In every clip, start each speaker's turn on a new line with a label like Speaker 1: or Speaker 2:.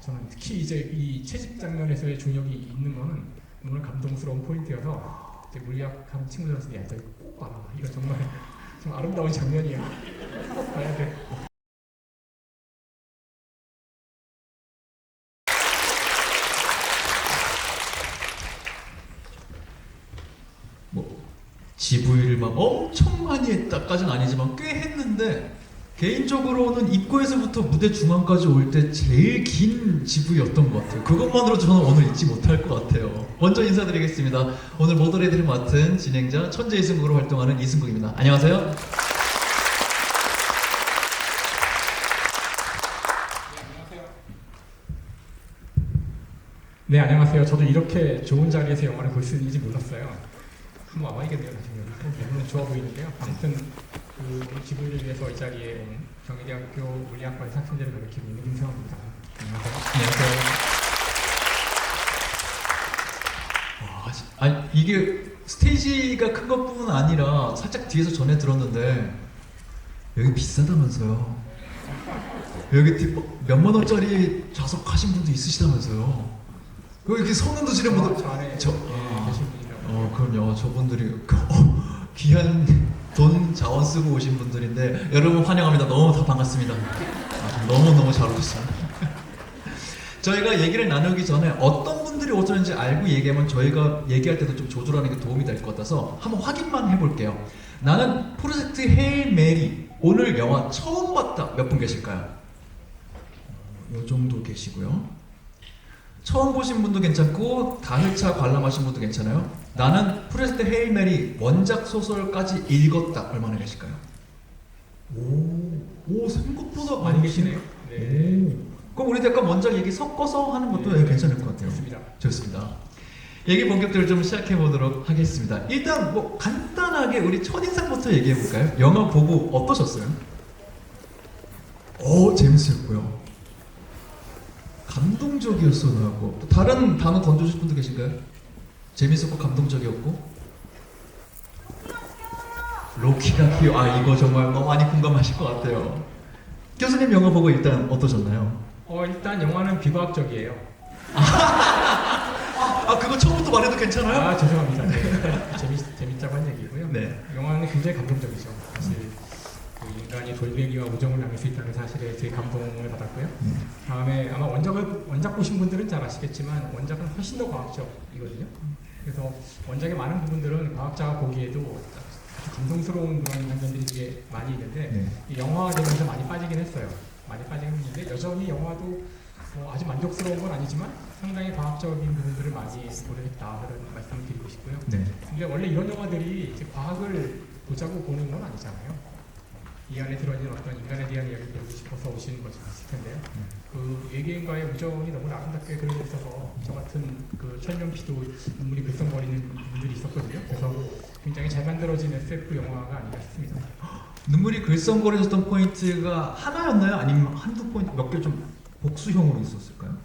Speaker 1: 저는 특히 이제 이 채집 장면에서의 중력이 있는 거는 너무나 감동스러운 포인트여서 이제 물리학하는 친구들한테 야, 꼭 봐라. 이거 정말 좀 아름다운 장면이야. 꼭 봐야 돼.
Speaker 2: 뭐 GV를 막 엄청 많이 했다까지는 아니지만 꽤 했는데 개인적으로는 입구에서부터 무대 중앙까지 올 때 제일 긴 GV였던 것 같아요. 그것만으로 저는 오늘 잊지 못할 것 같아요. 먼저 인사드리겠습니다. 오늘 모더레이터를 맡은 진행자 천재 이승국으로 활동하는 이승국입니다. 안녕하세요.
Speaker 1: 네, 안녕하세요. 저도 이렇게 좋은 자리에서 영화를 볼 수 있는지 몰랐어요. 한번 와봐야겠네요. 지금 너무 좋아 보이는데요. 아무튼 그 기부를 위해서 이 자리에 온 경희대학교 물리학과의 학생들을 가르치고 있는 김성호입니다. 안녕하세요.
Speaker 2: 안녕하세요. 아니 이게 스테이지가 큰 것뿐만 아니라 살짝 뒤에서 전에 들었는데 여기 비싸다면서요. 여기 몇만 원짜리 좌석하신 분도 있으시다면서요. 여기 이렇게 성능도 지른 분들
Speaker 1: 저 안에
Speaker 2: 계신
Speaker 1: 분이라고.
Speaker 2: 그럼요. 저분들이 귀한 돈 자원 쓰고 오신 분들인데 여러분 환영합니다. 너무 다 반갑습니다. 너무너무 잘 오셨어요. 저희가 얘기를 나누기 전에 어떤 분들이 오셨는지 알고 얘기하면 저희가 얘기할 때도 좀 조절하는 게 도움이 될 것 같아서 한번 확인만 해볼게요. 나는 프로젝트 헤일 메리 오늘 영화 처음 봤다. 몇 분 계실까요? 요 정도 계시고요. 처음 보신 분도 괜찮고 다회차 관람하신 분도 괜찮아요. 나는 프로젝트 헤일 메리 원작 소설까지 읽었다. 얼마나 계실까요? 오 생각보다
Speaker 1: 많이 계시네요. 네.
Speaker 2: 그럼 우리 약간 원작 얘기 섞어서 하는 것도 괜찮을 것 같아요.
Speaker 1: 좋습니다.
Speaker 2: 좋습니다. 얘기 본격적으로 좀 시작해 보도록 하겠습니다. 일단 뭐 간단하게 우리 첫인상부터 얘기해 볼까요? 영화 보고 어떠셨어요? 재밌었고요. 감동적이었어요. 하고 또 다른 단어 던져주실 분도 계신가요? 재밌었고 감동적이었고 로키가 귀여워. 이거 정말 너무 많이 공감하실 것 같아요. 교수님 영화 보고 일단 어떠셨나요?
Speaker 1: 일단 영화는 비과학적이에요.
Speaker 2: 그거 처음부터 말해도 괜찮아요?
Speaker 1: 죄송합니다. 네. 재밌자고 한 얘기고요.
Speaker 2: 네.
Speaker 1: 영화는 굉장히 감동적이죠. 사실 그 인간이 돌멩이와 우정을 나눌 수 있다는 사실에 되게 감동을 받았고요. 다음에 아마 원작 보신 분들은 잘 아시겠지만 원작은 훨씬 더 과학적이거든요. 그래서 원작의 많은 부분들은 과학자가 보기에도 아주 감동스러운 그런 장면들이 되게 많이 있는데 이 영화되면서 많이 빠지긴 했어요. 많이 빠지긴 했는데 여전히 영화도 아주 만족스러운 건 아니지만 상당히 과학적인 부분들을 많이 고려했다 그런 말씀을 드리고 싶고요.
Speaker 2: 네.
Speaker 1: 근데 원래 이런 영화들이 이제 과학을 보자고 보는 건 아니잖아요. 이 안에 들어있는 어떤 인간에 대한 이야기를 배우고 싶어서 오시는 것일 텐데요. 그 외계인과의 우정이 너무 아름답게 그려져 있어서 저 같은 그 철면피도 눈물이 글썽거리는 분들이 있었거든요. 그래서 굉장히 잘 만들어진 SF 영화가 아닌가 싶습니다.
Speaker 2: 눈물이 글썽거리셨던 포인트가 하나였나요? 아니면 한두 포인트 몇 개 좀 복수형으로 있었을까요?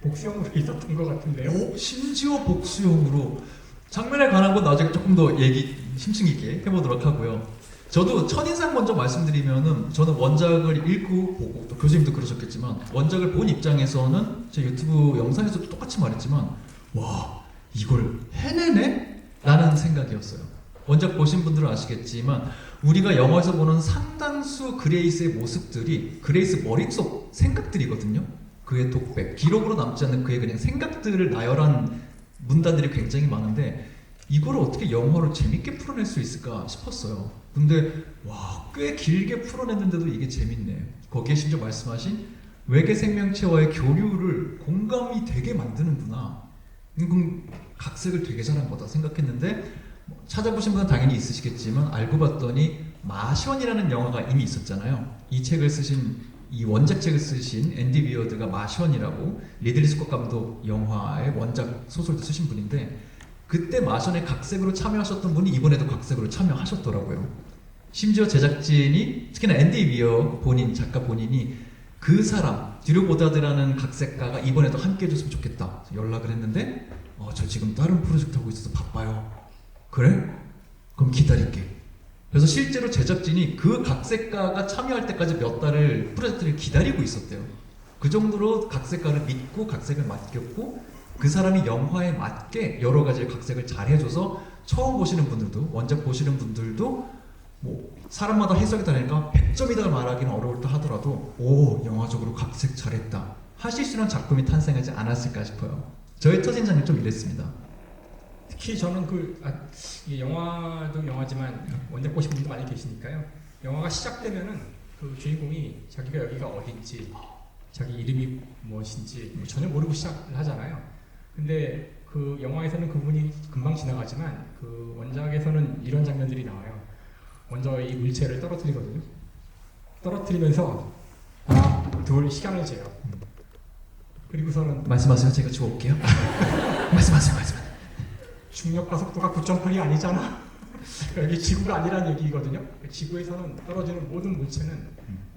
Speaker 1: 복수형으로 있었던 것 같은데요.
Speaker 2: 심지어 복수형으로 장면에 관한 건 나중에 조금 더 얘기 심층 있게 해보도록 하고요. 저도 첫인상 먼저 말씀드리면은 저는 원작을 읽고 보고 또 교수님도 그러셨겠지만 원작을 본 입장에서는 제 유튜브 영상에서도 똑같이 말했지만 와 이걸 해내네? 라는 생각이었어요. 원작 보신 분들은 아시겠지만 우리가 영화에서 보는 상당수 그레이스의 모습들이 그레이스 머릿속 생각들이거든요. 그의 독백, 기록으로 남지 않는 그의 그냥 생각들을 나열한 문단들이 굉장히 많은데 이걸 어떻게 영화로 재밌게 풀어낼 수 있을까 싶었어요. 근데 꽤 길게 풀어냈는데도 이게 재밌네. 거기에 심지어 말씀하신 외계 생명체와의 교류를 공감이 되게 만드는구나. 이건 각색을 되게 잘한 거다 생각했는데 찾아보신 분은 당연히 있으시겠지만 알고 봤더니 마션이라는 영화가 이미 있었잖아요. 이 원작 책을 쓰신 앤디 비어드가 마션이라고 리들리 스콧 감독 영화의 원작 소설도 쓰신 분인데 그때 마션의 각색으로 참여하셨던 분이 이번에도 각색으로 참여하셨더라고요. 심지어 제작진이 특히나 앤디 비어 작가 본인이 그 사람 뒤로 보다드라는 각색가가 이번에도 함께 해줬으면 좋겠다 연락을 했는데 저 지금 다른 프로젝트 하고 있어서 바빠요. 그래? 그럼 기다릴게. 그래서 실제로 제작진이 그 각색가가 참여할 때까지 몇 달을 프로젝트를 기다리고 있었대요. 그 정도로 각색가를 믿고 각색을 맡겼고 그 사람이 영화에 맞게 여러 가지 각색을 잘 해줘서 처음 보시는 분들도 원작 보시는 분들도 뭐 사람마다 해석이 다르니까 100점이다 말하기는 어려울 듯 하더라도 오 영화적으로 각색 잘했다 하실 수 있는 작품이 탄생하지 않았을까 싶어요. 저의 첫인상이 좀 이랬습니다.
Speaker 1: 특히 저는 이 영화도 영화지만 원작 보신 분도 많이 계시니까요. 영화가 시작되면은 그 주인공이 자기가 여기가 어딘지, 자기 이름이 무엇인지 전혀 모르고 시작을 하잖아요. 근데 그 영화에서는 그분이 금방 지나가지만 그 원작에서는 이런 장면들이 나와요. 먼저 이 물체를 떨어뜨리거든요. 떨어뜨리면서 하나, 둘 시간을 재요. 그리고서는
Speaker 2: 말씀하세요. 제가 주워올게요. 말씀하세요.
Speaker 1: 중력과 속도가 9.8이 아니잖아. 여기 지구가 아니란 얘기거든요. 지구에서는 떨어지는 모든 물체는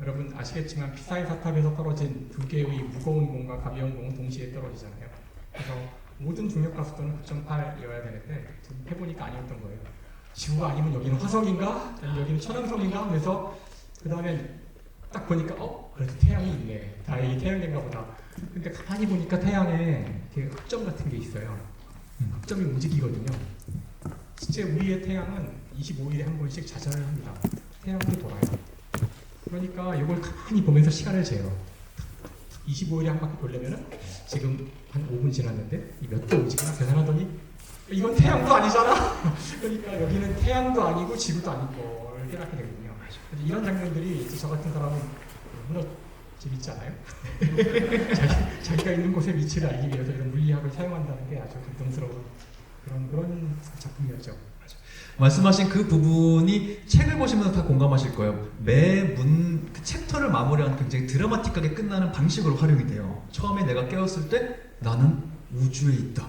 Speaker 1: 여러분 아시겠지만 피사의 사탑에서 떨어진 두 개의 무거운 공과 가벼운 공은 동시에 떨어지잖아요. 그래서 모든 중력과 속도는 9.8이어야 되는데 지금 해보니까 아니었던 거예요. 지구가 아니면 여기는 화성인가? 여기는 천왕성인가? 그래서 그 다음에 딱 보니까 그래도 태양이 있네. 다행히 태양인가 보다. 근데 가만히 보니까 태양에 되게 흑점 같은 게 있어요. 흑점이 움직이거든요. 실제 우리의 태양은 25일에 한 번씩 자전을 합니다. 태양도 돌아요. 그러니까 이걸 가만히 보면서 시간을 재요. 25일에 한 바퀴 돌려면은 지금 한 5분 지났는데 이 몇 도 움직이나 계산하더니 이건 태양도 아니잖아. 그러니까 여기는 태양도 아니고 지구도 아닌 걸 깨닫게 되거든요. 이런 장면들이 저 같은 사람은 너무나 재밌지 않아요? 자기가 있는 곳의 위치를 알기 위해서 이런 물리학을 사용한다는 게 아주 감동스러운 그런 작품이었죠.
Speaker 2: 말씀하신 그 부분이 책을 보시면 다 공감하실 거예요. 그 챕터를 마무리하는 굉장히 드라마틱하게 끝나는 방식으로 활용이 돼요. 처음에 내가 깨웠을 때 나는 우주에 있다.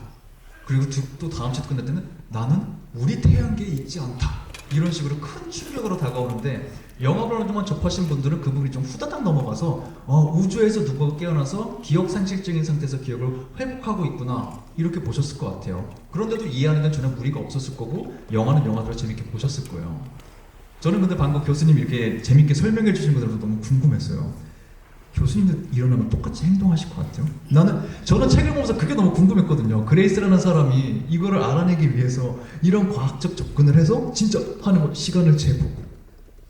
Speaker 2: 그리고 또 다음 챕터 끝날 때는 나는 우리 태양계에 있지 않다. 이런 식으로 큰 충격으로 다가오는데 영화를 어느 동안 접하신 분들은 그 부분이 좀 후다닥 넘어가서 우주에서 누가 깨어나서 기억상실증인 상태에서 기억을 회복하고 있구나 이렇게 보셨을 것 같아요. 그런데도 이해하는 데 전혀 무리가 없었을 거고 영화는 영화대로 재밌게 보셨을 거예요. 저는 근데 방금 교수님 이렇게 재밌게 설명해 주신 것들도 너무 궁금했어요. 교수님도 일어나면 똑같이 행동하실 것 같아요. 저는 책을 보면서 그게 너무 궁금했거든요. 그레이스라는 사람이 이거를 알아내기 위해서 이런 과학적 접근을 해서 진짜 하는 거 시간을 재보고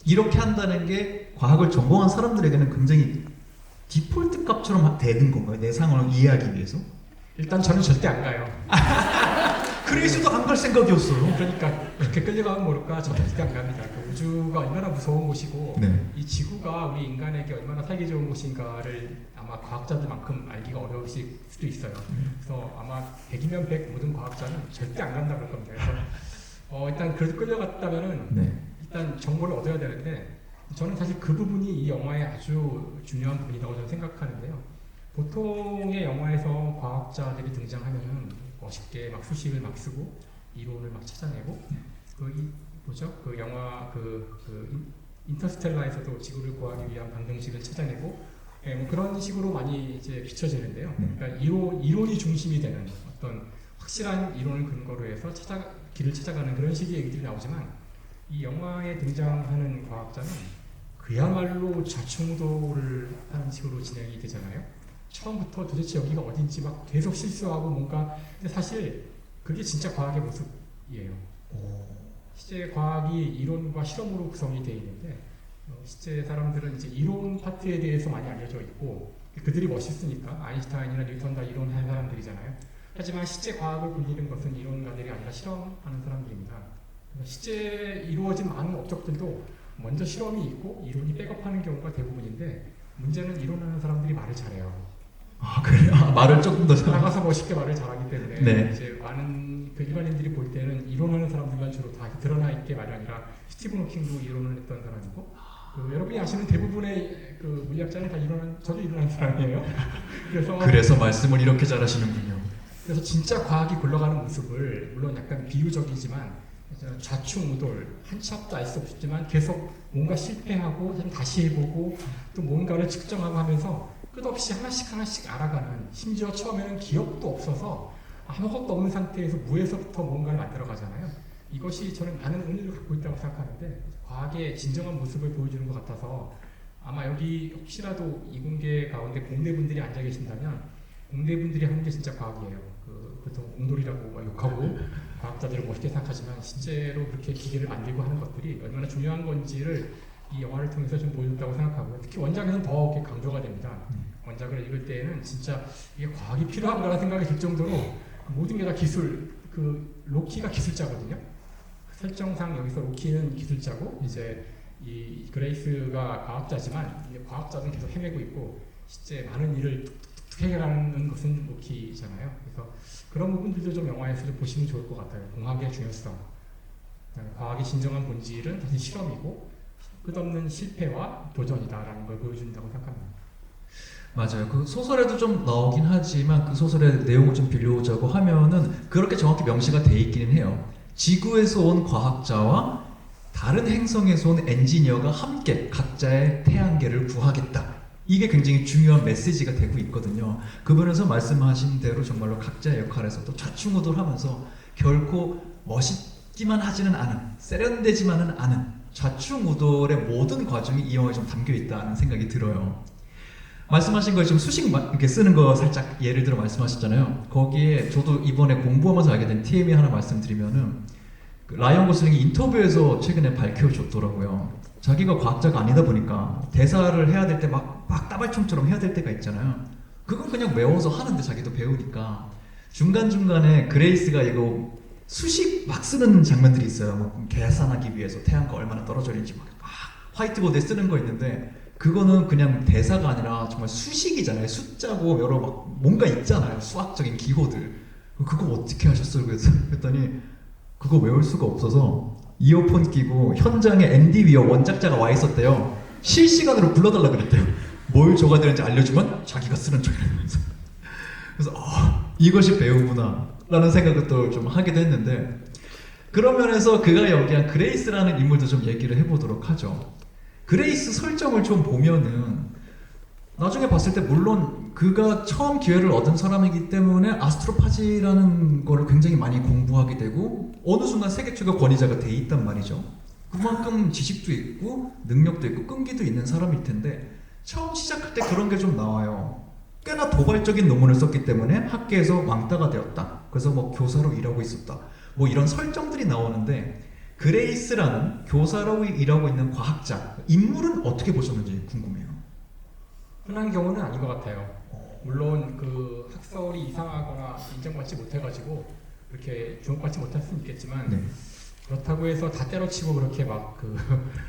Speaker 2: 이렇게 한다는 게 과학을 전공한 사람들에게는 굉장히 디폴트 값처럼 되는 건가요? 내 상황을 이해하기 위해서?
Speaker 1: 일단 저는 절대 안 가요.
Speaker 2: 그레이스도 안 갈 생각이었어요.
Speaker 1: 그러니까 그렇게 끌려가면 모를까 저도 절대 안 갑니다. 그 우주가 얼마나 무서운 곳이고 이 지구가 우리 인간에게 얼마나 살기 좋은 곳인가를 아마 과학자들만큼 알기가 어려우실 수도 있어요. 그래서 아마 100이면 100 모든 과학자는 절대 안 간다고 그럴 겁니다. 그래서 일단 그래도 끌려갔다면은 일단 정보를 얻어야 되는데 저는 사실 그 부분이 이 영화의 아주 중요한 부분이라고 저는 생각하는데요. 보통의 영화에서 과학자들이 등장하면은 멋있게 막 수식을 막 쓰고 이론을 막 찾아내고 그 영화 인터스텔라에서도 지구를 구하기 위한 방정식을 찾아내고 뭐 그런 식으로 많이 이제 비춰지는데요. 그러니까 이론이 중심이 되는 어떤 확실한 이론을 근거로 해서 길을 찾아가는 그런 식의 얘기들이 나오지만 이 영화에 등장하는 과학자는 그야말로 좌충우돌을 하는 식으로 진행이 되잖아요. 처음부터 도대체 여기가 어딘지 막 계속 실수하고 뭔가 근데 사실 그게 진짜 과학의 모습이에요. 실제 과학이 이론과 실험으로 구성이 되어 있는데 실제 사람들은 이제 이론 파트에 대해서 많이 알려져 있고 그들이 멋있으니까 아인슈타인이나 뉴턴 다 이론하는 사람들이잖아요. 하지만 실제 과학을 굴리는 것은 이론가들이 아니라 실험하는 사람들입니다. 실제 이루어진 많은 업적들도 먼저 실험이 있고 이론이 백업하는 경우가 대부분인데 문제는 이론하는 사람들이 말을 잘해요.
Speaker 2: 그래요? 말을 조금 더
Speaker 1: 나가서 멋있게 말을 잘하기 때문에
Speaker 2: 네.
Speaker 1: 이제 많은 일반인들이 볼 때는 이론하는 사람들만 주로 다 드러나 있게 말이 아니라 스티븐 호킹도 이론을 했던 사람이고 여러분이 아시는 대부분의 그 물리학자는 다 저도 이론하는 사람이에요.
Speaker 2: 그래서 말씀을 이렇게 잘하시는군요.
Speaker 1: 그래서 진짜 과학이 굴러가는 모습을 물론 약간 비유적이지만 좌충우돌 한 치 앞도 알 수 없지만 계속 뭔가 실패하고 다시 해보고 또 뭔가를 측정하고 하면서 끝없이 하나씩 알아가는 심지어 처음에는 기억도 없어서 아무것도 없는 상태에서 무에서부터 뭔가를 만들어 가잖아요. 이것이 저는 많은 의미를 갖고 있다고 생각하는데 과학의 진정한 모습을 보여주는 것 같아서 아마 여기 혹시라도 이공계 가운데 공대분들이 앉아 계신다면 공대분들이 하는 게 진짜 과학이에요. 보통 공돌이라고 막 욕하고 과학자들을 멋있게 생각하지만 실제로 그렇게 기계를 만들고 하는 것들이 얼마나 중요한 건지를 이 영화를 통해서 좀 보여줬다고 생각하고요. 특히 원작에서는 더 이렇게 강조가 됩니다. 원작을 읽을 때에는 진짜 이게 과학이 필요한가라는 생각이 들 정도로 모든 게 다 기술, 로키가 기술자거든요. 설정상 여기서 로키는 기술자고 이제 이 그레이스가 과학자지만 이제 과학자는 계속 헤매고 있고 실제 많은 일을 툭툭툭 해결하는 것은 로키잖아요. 그래서 그런 부분들도 좀 영화에서 좀 보시면 좋을 것 같아요. 공학의 중요성, 과학의 진정한 본질은 사실 실험이고 끝없는 실패와 도전이다라는 걸 보여준다고 생각합니다.
Speaker 2: 맞아요. 그 소설에도 좀 나오긴 하지만 그 소설의 내용을 좀 빌려오자고 하면은 그렇게 정확히 명시가 돼 있기는 해요. 지구에서 온 과학자와 다른 행성에서 온 엔지니어가 함께 각자의 태양계를 구하겠다. 이게 굉장히 중요한 메시지가 되고 있거든요. 그분에서 말씀하신 대로 정말로 각자의 역할에서 또 좌충우돌하면서 결코 멋있기만 하지는 않은, 세련되지만은 않은 좌충우돌의 모든 과정이 이 영화에 좀 담겨 있다는 생각이 들어요. 말씀하신 거 지금 수식 이렇게 쓰는 거 살짝 예를 들어 말씀하셨잖아요. 거기에 저도 이번에 공부하면서 알게 된 TMI 하나 말씀드리면은 그 라이언 고슬링이 인터뷰에서 최근에 밝혀줬더라고요. 자기가 과학자가 아니다 보니까 대사를 해야 될 때 막 따발총처럼 해야 될 때가 있잖아요. 그건 그냥 외워서 하는데 자기도 배우니까 중간중간에 그레이스가 이거 수식 막 쓰는 장면들이 있어요. 뭐 계산하기 위해서 태양과 얼마나 떨어져 있는지 막 화이트보드에 쓰는 거 있는데 그거는 그냥 대사가 아니라 정말 수식이잖아요. 숫자고 여러 막 뭔가 있잖아요. 수학적인 기호들. 그거 어떻게 하셨어요? 그랬더니 그거 외울 수가 없어서 이어폰 끼고 현장에 앤디 위어 원작자가 와 있었대요. 실시간으로 불러달라 그랬대요. 뭘 줘야 되는지 알려주면 자기가 쓰는 척이라면서. 그래서 이것이 배우구나 라는 생각을 또 좀 하기도 했는데 그런 면에서 그가 연기한 그레이스라는 인물도 좀 얘기를 해보도록 하죠. 그레이스 설정을 좀 보면은 나중에 봤을 때 물론 그가 처음 기회를 얻은 사람이기 때문에 아스트로파지라는 거를 굉장히 많이 공부하게 되고 어느 순간 세계 최고 권위자가 돼 있단 말이죠. 그만큼 지식도 있고 능력도 있고 끈기도 있는 사람일 텐데 처음 시작할 때 그런 게 좀 나와요. 꽤나 도발적인 논문을 썼기 때문에 학계에서 왕따가 되었다. 그래서 뭐 교사로 일하고 있었다. 뭐 이런 설정들이 나오는데 그레이스라는 교사로 일하고 있는 과학자 인물은 어떻게 보셨는지 궁금해요.
Speaker 1: 흔한 경우는 아닌 것 같아요. 물론 그 학설이 이상하거나 인정받지 못해가지고 그렇게 주목받지 못할 수는 있겠지만
Speaker 2: 네.
Speaker 1: 그렇다고 해서 다 때려치고 그렇게 막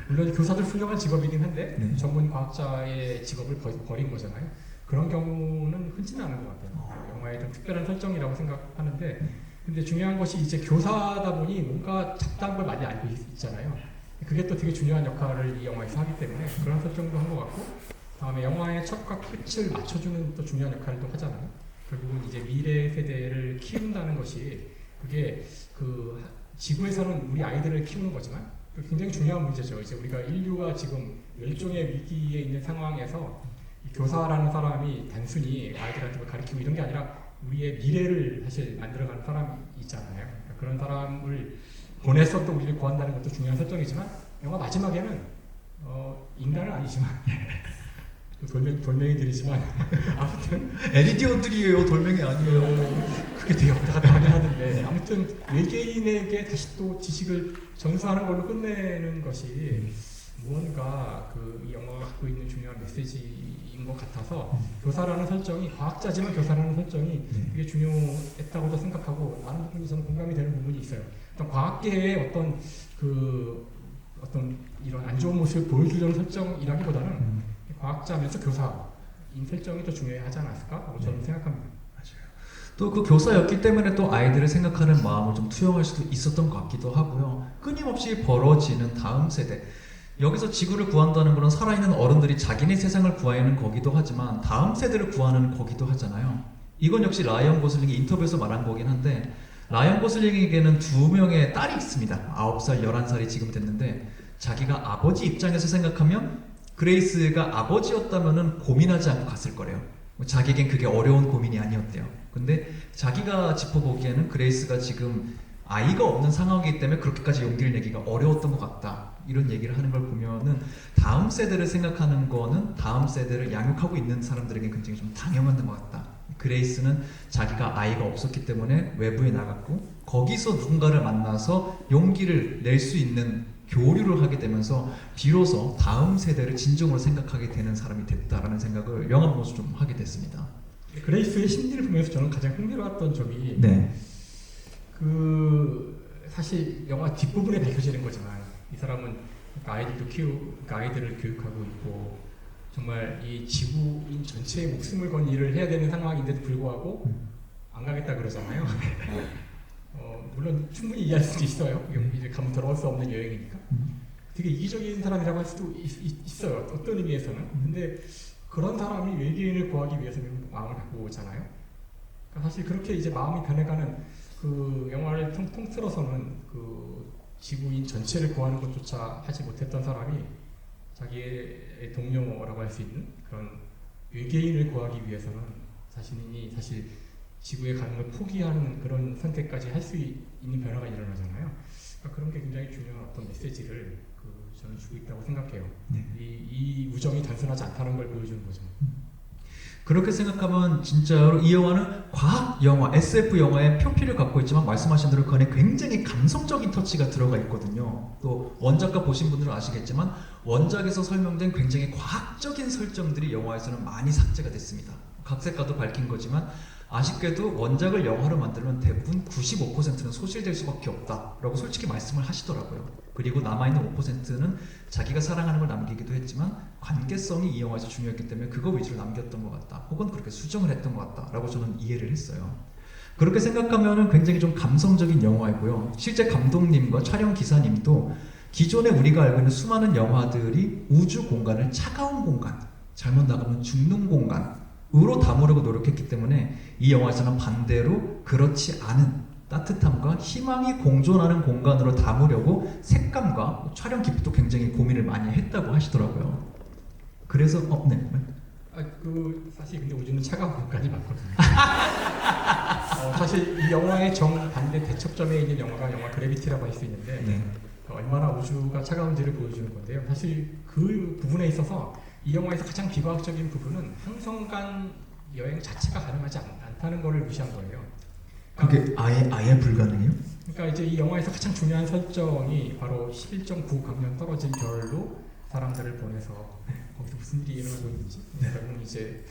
Speaker 1: 물론 교사들 훌륭한 직업이긴 한데
Speaker 2: 네.
Speaker 1: 전문 과학자의 직업을 버린 거잖아요. 그런 경우는 흔치는 않은 것 같아요. 영화의 좀 특별한 설정이라고 생각하는데 근데 중요한 것이 이제 교사다 보니 뭔가 잡다한 걸 많이 알고 있잖아요. 그게 또 되게 중요한 역할을 이 영화에서 하기 때문에 그런 설정도 한 것 같고 다음에 영화의 첫과 끝을 맞춰주는 또 중요한 역할을 또 하잖아요. 결국은 이제 미래 세대를 키운다는 것이 그게 지구에서는 우리 아이들을 키우는 거지만 굉장히 중요한 문제죠. 이제 우리가 인류가 지금 멸종의 위기에 있는 상황에서 이 교사라는 사람이 단순히 아이들한테 뭐 가르치고 이런 게 아니라 우리의 미래를 사실 만들어가는 사람이 있잖아요. 그러니까 그런 사람을 보내서 또 우리를 구한다는 것도 중요한 설정이지만 영화 마지막에는 인간은 아니지만 돌멩이들이지만 아무튼
Speaker 2: 에리디온들이에요. 돌멩이 아니에요.
Speaker 1: 그게 되게 왔다 갔다 하는데 아무튼 외계인에게 다시 또 지식을 전수하는 걸로 끝내는 것이 무언가 이 영화가 갖고 있는 중요한 메시지인 것 같아서 교사라는 설정이 과학자지만 교사라는 설정이 되게 중요했다고도 생각하고 많은 부분이 저는 공감이 되는 부분이 있어요. 어떤 과학계의 어떤 이런 안 좋은 모습을 보여주려는 설정이라기보다는 과학자면서 교사인 설정이 더 중요하지 않았을까? 저는 생각합니다.
Speaker 2: 또 그 교사였기 때문에 또 아이들을 생각하는 마음을 좀 투영할 수도 있었던 것 같기도 하고요. 끊임없이 벌어지는 다음 세대. 여기서 지구를 구한다는 것은 살아있는 어른들이 자기네 세상을 구하는 거기도 하지만 다음 세대를 구하는 거기도 하잖아요. 이건 역시 라이언 고슬링이 인터뷰에서 말한 거긴 한데 라이언 고슬링에게는 2명의 딸이 있습니다. 9살, 11살이 지금 됐는데 자기가 아버지 입장에서 생각하면 그레이스가 아버지였다면 고민하지 않고 갔을 거래요. 자기에겐 그게 어려운 고민이 아니었대요. 근데 자기가 짚어보기에는 그레이스가 지금 아이가 없는 상황이기 때문에 그렇게까지 용기를 내기가 어려웠던 것 같다. 이런 얘기를 하는 걸 보면은 다음 세대를 생각하는 거는 다음 세대를 양육하고 있는 사람들에게 굉장히 좀 당연한 것 같다. 그레이스는 자기가 아이가 없었기 때문에 외부에 나갔고 거기서 누군가를 만나서 용기를 낼 수 있는 교류를 하게 되면서 비로소 다음 세대를 진정으로 생각하게 되는 사람이 됐다라는 생각을 영화 보면서 좀 하게 됐습니다.
Speaker 1: 그레이스의 심리를 보면서 저는 가장 흥미로웠던 점이
Speaker 2: 네.
Speaker 1: 사실 영화 뒷부분에 밝혀지는 거지만 이 사람은 그러니까 아이들을 교육하고 있고 정말 이 지구인 전체의 목숨을 건 일을 해야 되는 상황인데도 불구하고 안 가겠다 그러잖아요. 물론 충분히 이해할 수도 있어요. 이제 가면 돌아올 수 없는 여행이니까. 되게 이기적인 사람이라고 할 수도 있어요. 어떤 의미에서는. 근데 그런 사람이 외계인을 구하기 위해서 마음을 갖고 오잖아요. 그러니까 사실 그렇게 이제 마음이 변해가는 그 영화를 통틀어서는 그 지구인 전체를 구하는 것조차 하지 못했던 사람이 자기의 동료라고 할 수 있는 그런 외계인을 구하기 위해서는 자신이 사실 지구에 가는 걸 포기하는 그런 선택까지 할 수 있는 변화가 일어나잖아요. 그러니까 그런 게 굉장히 중요한 어떤 메시지를 저는 주고 있다고 생각해요.
Speaker 2: 네.
Speaker 1: 이 우정이 단순하지 않다는 걸 보여주는 거죠.
Speaker 2: 그렇게 생각하면 진짜로 이 영화는 과학 영화, SF 영화의 표피를 갖고 있지만 말씀하신 대로 그 안에 굉장히 감성적인 터치가 들어가 있거든요. 또 원작가 보신 분들은 아시겠지만 원작에서 설명된 굉장히 과학적인 설정들이 영화에서는 많이 삭제가 됐습니다. 각색가도 밝힌 거지만 아쉽게도 원작을 영화로 만들면 대부분 95%는 소실될 수밖에 없다라고 솔직히 말씀을 하시더라고요. 그리고 남아있는 5%는 자기가 사랑하는 걸 남기기도 했지만 관계성이 이 영화에서 중요했기 때문에 그거 위주로 남겼던 것 같다. 혹은 그렇게 수정을 했던 것 같다라고 저는 이해를 했어요. 그렇게 생각하면 굉장히 좀 감성적인 영화이고요. 실제 감독님과 촬영 기사님도 기존에 우리가 알고 있는 수많은 영화들이 우주 공간을 차가운 공간, 잘못 나가면 죽는 공간으로 담으려고 노력했기 때문에 이 영화에서는 반대로 그렇지 않은 따뜻함과 희망이 공존하는 공간으로 담으려고 색감과 촬영 기법도 굉장히 고민을 많이 했다고 하시더라고요. 그래서
Speaker 1: 사실 근데 우주는 차가운 공간이 많거든요. 사실 이 영화의 정반대 대척점에 있는 영화 그래비티라고 할 수 있는데
Speaker 2: 네.
Speaker 1: 얼마나 우주가 차가운지를 보여주는 건데요. 사실 그 부분에 있어서 이 영화에서 가장 비과학적인 부분은 항성간 여행 자체가 가능하지 않다는 것을 무시한 거예요.
Speaker 2: 그게 아예 불가능해요?
Speaker 1: 그러니까 이제 이 영화에서 가장 중요한 설정이 바로 11.9 광년 떨어진 별로 사람들을 보내서 거기서 무슨 일이 일어나고 있는지 결국은 이제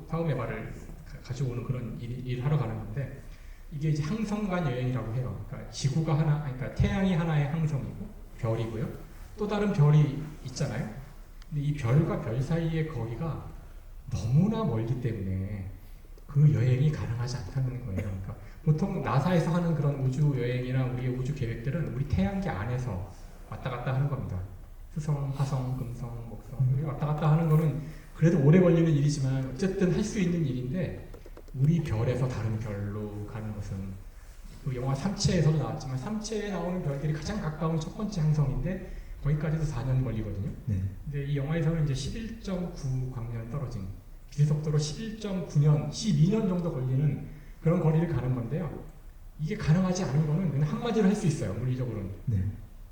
Speaker 1: 타우메바를 가져오는 그런 일을 하러 가는 건데 이게 이제 항성간 여행이라고 해요. 그러니까 지구가 그러니까 태양이 하나의 항성이고 별이고요. 또 다른 별이 있잖아요. 근데 이 별과 별 사이의 거리가 너무나 멀기 때문에 그 여행이 가능하지 않다는 거예요. 그러니까 보통 나사에서 하는 그런 우주 여행이나 우리의 우주 계획들은 우리 태양계 안에서 왔다 갔다 하는 겁니다. 수성, 화성, 금성, 목성 왔다 갔다 하는 거는 그래도 오래 걸리는 일이지만 어쨌든 할 수 있는 일인데 우리 별에서 다른 별로 가는 것은 그 영화 삼체에서도 나왔지만 삼체에 나오는 별들이 가장 가까운 첫 번째 항성인데 거기까지도 4년 걸리거든요.
Speaker 2: 네.
Speaker 1: 근데 이 영화에서는 이제 11.9 광년 떨어진 빛의 속도로 11.9년, 12년 정도 걸리는 그런 거리를 가는 건데요. 이게 가능하지 않은 거는 그냥 한마디로 할 수 있어요. 물리적으로는.
Speaker 2: 네.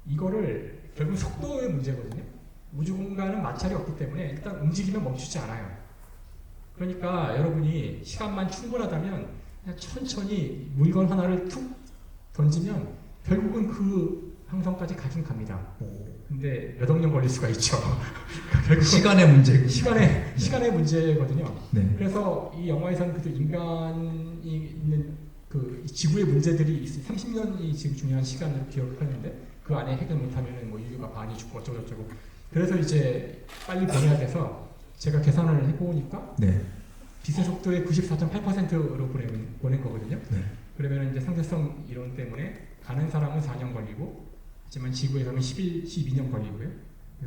Speaker 1: 이거를 결국 속도의 문제거든요. 우주 공간은 마찰이 없기 때문에 일단 움직이면 멈추지 않아요. 그러니까 여러분이 시간만 충분하다면 그냥 천천히 물건 하나를 툭 던지면 결국은 그 항성까지 가긴 갑니다. 근데 몇 억 년 걸릴 수가 있죠.
Speaker 2: 결국 시간의 문제고.
Speaker 1: 시간의 문제거든요.
Speaker 2: 네.
Speaker 1: 그래서 이 영화에서는 그래도 인간이 있는 그 지구의 문제들이 30년이 지금 중요한 시간으로 기억하는데 그 안에 해결 못하면 뭐 인류가 반이 죽고 어쩌고저쩌고. 그래서 이제 빨리 보내야 돼서 제가 계산을 해보니까
Speaker 2: 네.
Speaker 1: 빛의 속도의 94.8%로 보낸 거거든요.
Speaker 2: 네.
Speaker 1: 그러면 이제 상대성 이론 때문에 가는 사람은 4년 걸리고 하지만 지구에서는 12년 걸리고요.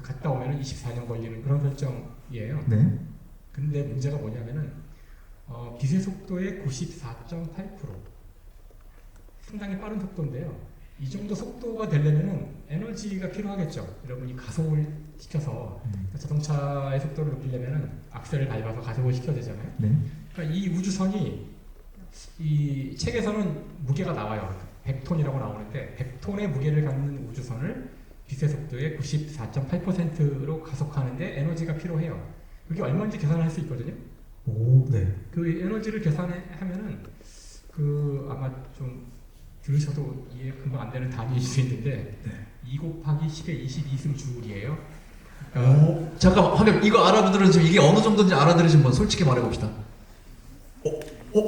Speaker 1: 갔다 오면 24년 걸리는 그런 설정이에요.
Speaker 2: 네.
Speaker 1: 근데 문제가 뭐냐면은 빛의 속도의 94.8% 상당히 빠른 속도인데요. 이 정도 속도가 되려면은 에너지가 필요하겠죠. 여러분이 가속을 시켜서 자동차의 속도를 높이려면은 악셀을 밟아서 가속을 시켜야 되잖아요.
Speaker 2: 네.
Speaker 1: 그러니까 이 우주선이 이 책에서는 무게가 나와요. 100톤이라고 나오는데 100톤의 무게를 갖는 우주선을 빛의 속도의 94.8%로 가속하는데 에너지가 필요해요. 그게 얼마인지 계산할 수 있거든요.
Speaker 2: 오, 네.
Speaker 1: 그 에너지를 계산하면은 그 아마 좀 들으셔도 이해 금방 안 되는 단위일 수 있는데
Speaker 2: 네.
Speaker 1: 2 곱하기 10의 22승 줄이에요.
Speaker 2: 잠깐만, 하긴 이거 알아들으신 지금 이게 어느 정도인지 알아들으신 분 솔직히 말해봅시다.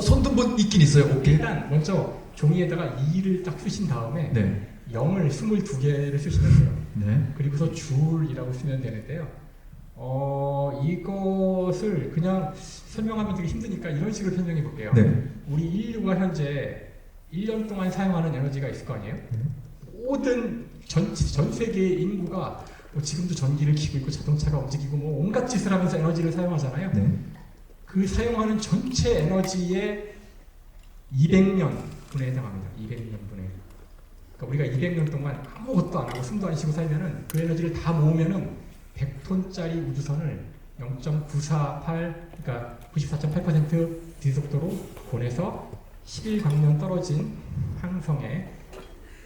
Speaker 2: 손든 분 있긴 있어요. 오케이.
Speaker 1: 일단 먼저 종이에다가 2를 딱 쓰신 다음에
Speaker 2: 네.
Speaker 1: 0을 22개를 쓰시면 돼요.
Speaker 2: 네.
Speaker 1: 그리고서 줄이라고 쓰면 되는데요. 이것을 그냥 설명하면 되게 힘드니까 이런 식으로 설명해 볼게요.
Speaker 2: 네.
Speaker 1: 우리 인류가 현재 1년 동안 사용하는 에너지가 있을 거 아니에요? 모든 전 세계의 인구가 뭐 지금도 전기를 켜고 있고 자동차가 움직이고 뭐 온갖 짓을 하면서 에너지를 사용하잖아요.
Speaker 2: 네.
Speaker 1: 그 사용하는 전체 에너지의 200년 분에 해당합니다. 200년 분에. 그러니까 우리가 200년 동안 아무것도 안 하고 숨도 안 쉬고 살면은 그 에너지를 다 모으면은 100톤짜리 우주선을 0.948, 그러니까 94.8% 뒤속도로 보내서 11광년 떨어진 항성에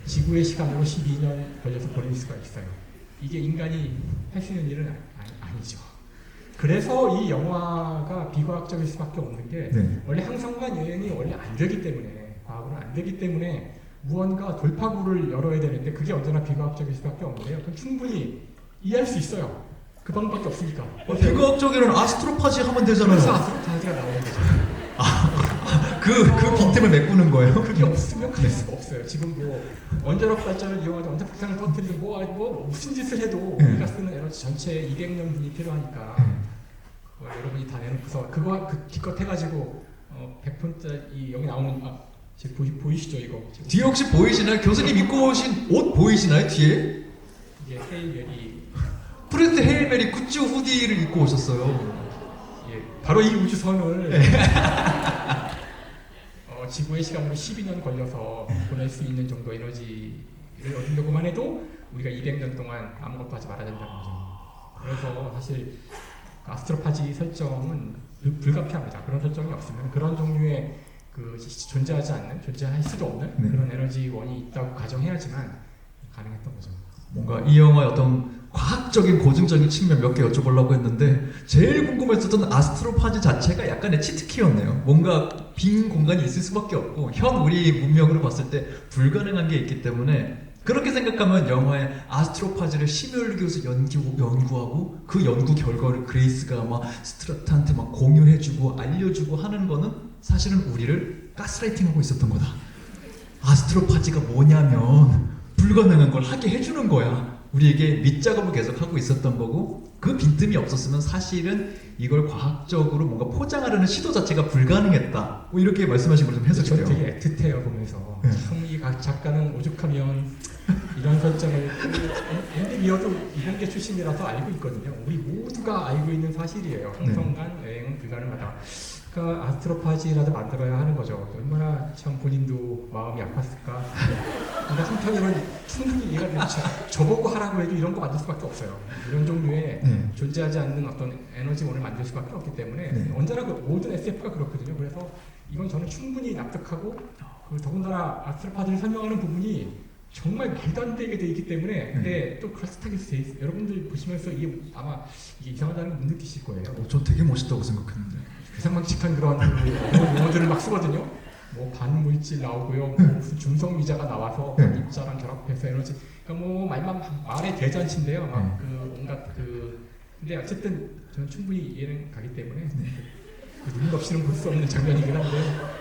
Speaker 1: 지구의 시간으로 12년 걸려서 보낼 수가 있어요. 이게 인간이 할 수 있는 일은 아니죠. 그래서 이 영화가 비과학적일 수밖에 없는 게
Speaker 2: 네.
Speaker 1: 원래 항성간 여행이 원래 안 되기 때문에 과학으로는 안 되기 때문에 무언가 돌파구를 열어야 되는데 그게 언제나 비과학적일 수밖에 없는데요. 그럼 충분히 이해할 수 있어요. 그 방법밖에 없으니까.
Speaker 2: 비과학적으로는 아스트로파지 하면
Speaker 1: 그래서
Speaker 2: 되잖아요.
Speaker 1: 아스트로파지가 나오는 거죠.
Speaker 2: 그 빈틈을 메꾸는 거예요?
Speaker 1: 그게 없으면 갈 수가 없어요. 지금 뭐 원자력 발전을 이용하자 원자 폭탄을 터뜨리고 뭐 무슨 짓을 해도
Speaker 2: 네.
Speaker 1: 우리가 쓰는 에너지 전체에 200년 분이 필요하니까 여러분이 다 내놓고서 그거 기껏 해가지고 100톤짜리 여기 나오는 지금 보이시죠 이거? 지금
Speaker 2: 뒤에 혹시 보이시나요? 교수님 입고 오신 옷 보이시나요? 뒤에?
Speaker 1: 이게 헤일메리
Speaker 2: 프레드 헤일메리 굿즈 후디를 입고 오셨어요.
Speaker 1: 바로 이 우주선을
Speaker 2: 네.
Speaker 1: 지구의 시간으로 12년 걸려서 보낼 수 있는 정도 에너지를 얻으려고만 해도 우리가 200년 동안 아무것도 하지 말아야 된다는 거죠. 그래서 사실 아스트로파지 설정은 불가피합니다. 그런 설정이 없으면 그런 종류의 존재할 수도 없는
Speaker 2: 네.
Speaker 1: 그런 에너지원이 있다고 가정해야지만 가능했던 거죠.
Speaker 2: 뭔가 이 영화의 어떤 과학적인 고증적인 측면 몇 개 여쭤보려고 했는데 제일 궁금했었던 아스트로파지 자체가 약간의 치트키였네요. 뭔가 빈 공간이 있을 수밖에 없고 현 우리 문명으로 봤을 때 불가능한 게 있기 때문에 그렇게 생각하면 영화의 아스트로파지를 심혈을 기울여서 연구하고 그 연구 결과를 그레이스가 막 스트라트한테 막 공유해주고 알려주고 하는 거는 사실은 우리를 가스라이팅하고 있었던 거다. 아스트로파지가 뭐냐면 불가능한 걸 하게 해주는 거야. 우리에게 밑작업을 계속하고 있었던 거고 그 빈틈이 없었으면 사실은 이걸 과학적으로 뭔가 포장하려는 시도 자체가 불가능했다. 뭐 이렇게 말씀하신 걸 좀 해석해요.
Speaker 1: 저는 되게 애틋해요 보면서.
Speaker 2: 네.
Speaker 1: 참 이 작가는 오죽하면 이런 설정을 앤디 미어도 이공계 출신이라서 알고 있거든요. 우리 모두가 알고 있는 사실이에요. 항성간 여행은 불가능하다. 그러니까 아스트로파지라도 만들어야 하는 거죠. 얼마나 참 본인도 마음이 아팠을까. 근데 한편으로는 충분히 이해가 되죠. 저보고 하라고 해도 이런 거 만들 수밖에 없어요. 이런 종류의 존재하지 않는 어떤 에너지원을 만들 수밖에 없기 때문에 언제나 모든 SF가 그렇거든요. 그래서 이건 저는 충분히 납득하고 더군다나 아스트로파지를 설명하는 부분이 정말 말도 안 되게 돼 있기 때문에 근데 또 그럴듯하게 돼 있어요. 여러분들 보시면서 이게 아마 이게 이상하다는 걸 못 느끼실 거예요.
Speaker 2: 저 되게 멋있다고 생각했는데.
Speaker 1: 괴상망측한 그런 용어들을 막 쓰거든요. 뭐 반물질 나오고요. 뭐 무슨 중성 미자가 나와서 입자랑 결합해서 에너지. 그러니까 뭐 말의 대잔치인데요. 막 그 온갖 근데 어쨌든 저는 충분히 이해는 가기 때문에 눈 없이는 볼 수 없는 장면이긴 한데.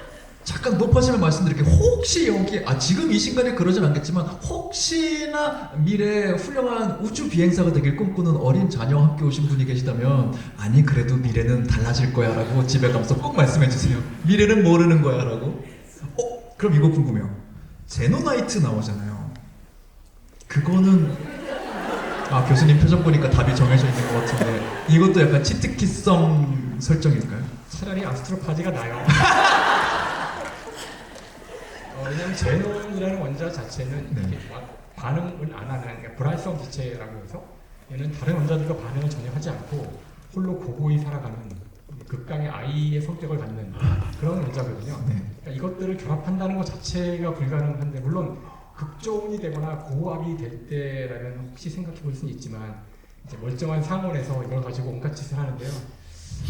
Speaker 2: 잠깐 높아지면 말씀드릴게요. 혹시 여기 지금 이 순간에 그러진 않겠지만 혹시나 미래에 훌륭한 우주 비행사가 되길 꿈꾸는 어린 자녀와 함께 오신 분이 계시다면 아니 그래도 미래는 달라질 거야 라고 집에 가서 꼭 말씀해 주세요. 미래는 모르는 거야 라고. 그럼 이거 궁금해요. 제노나이트 나오잖아요. 그거는 교수님 표정 보니까 답이 정해져 있는 것 같은데 이것도 약간 치트키성 설정일까요?
Speaker 1: 차라리 아스트로파지가 나요. 왜냐하면 제논이라는 원자 자체는 이렇게 반응을 안 하는, 그러니까 불활성 기체라고 해서 얘는 다른 원자들과 반응을 전혀 하지 않고 홀로 고고히 살아가는 극강의 아이의 성격을 갖는 그런 원작이거든요.
Speaker 2: 네.
Speaker 1: 그러니까 이것들을 결합한다는 것 자체가 불가능한데 물론 극조운이 되거나 고압이 될 때라면 혹시 생각해 볼 수는 있지만 이제 멀쩡한 상온에서 이걸 가지고 온갖 짓을 하는데요.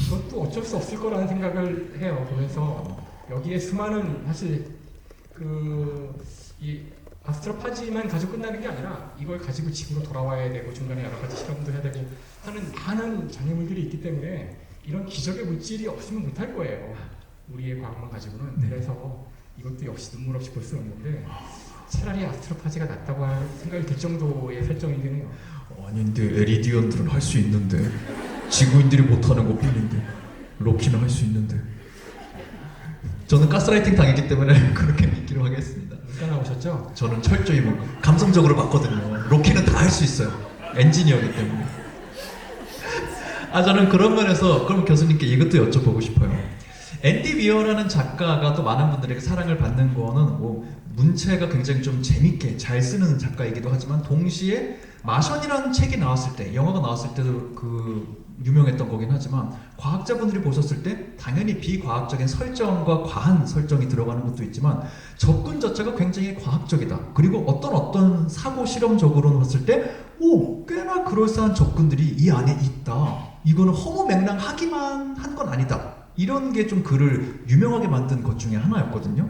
Speaker 1: 그것도 어쩔 수 없을 거라는 생각을 해요. 그래서 여기에 수많은 사실 이 아스트로파지만 가지고 끝나는 게 아니라 이걸 가지고 지구로 돌아와야 되고 중간에 여러 가지 실험도 해야 되고 하는 많은 장애물들이 있기 때문에 이런 기적의 물질이 없으면 못할 거예요. 우리의 과학만 가지고는.
Speaker 2: 네.
Speaker 1: 그래서 이것도 역시 눈물 없이 볼 수 없는데 차라리 아스트로파지가 낫다고 할 생각이 들 정도의 설정이긴 해요.
Speaker 2: 아닌데 에리디언들은 할 수 있는데 지구인들이 못하는 것뿐인데 로키는 할 수 있는데 저는 가스라이팅 당했기 때문에 그렇게 믿기로 하겠습니다.
Speaker 1: 문과 나오셨죠?
Speaker 2: 저는 철저히 감성적으로 봤거든요. 로키는 다 할 수 있어요. 엔지니어이기 때문에. 저는 그런 면에서 그럼 교수님께 이것도 여쭤보고 싶어요. 앤디 위어라는 작가가 또 많은 분들에게 사랑을 받는 거는 뭐 문체가 굉장히 좀 재밌게 잘 쓰는 작가이기도 하지만 동시에 마션이라는 책이 나왔을 때, 영화가 나왔을 때도 유명했던 거긴 하지만 과학자분들이 보셨을 때 당연히 비과학적인 설정과 과한 설정이 들어가는 것도 있지만 접근 자체가 굉장히 과학적이다. 그리고 어떤 사고 실험적으로 봤을 때 꽤나 그럴싸한 접근들이 이 안에 있다. 이거는 허무맹랑하기만 한 건 아니다. 이런 게 좀 글을 유명하게 만든 것 중에 하나였거든요.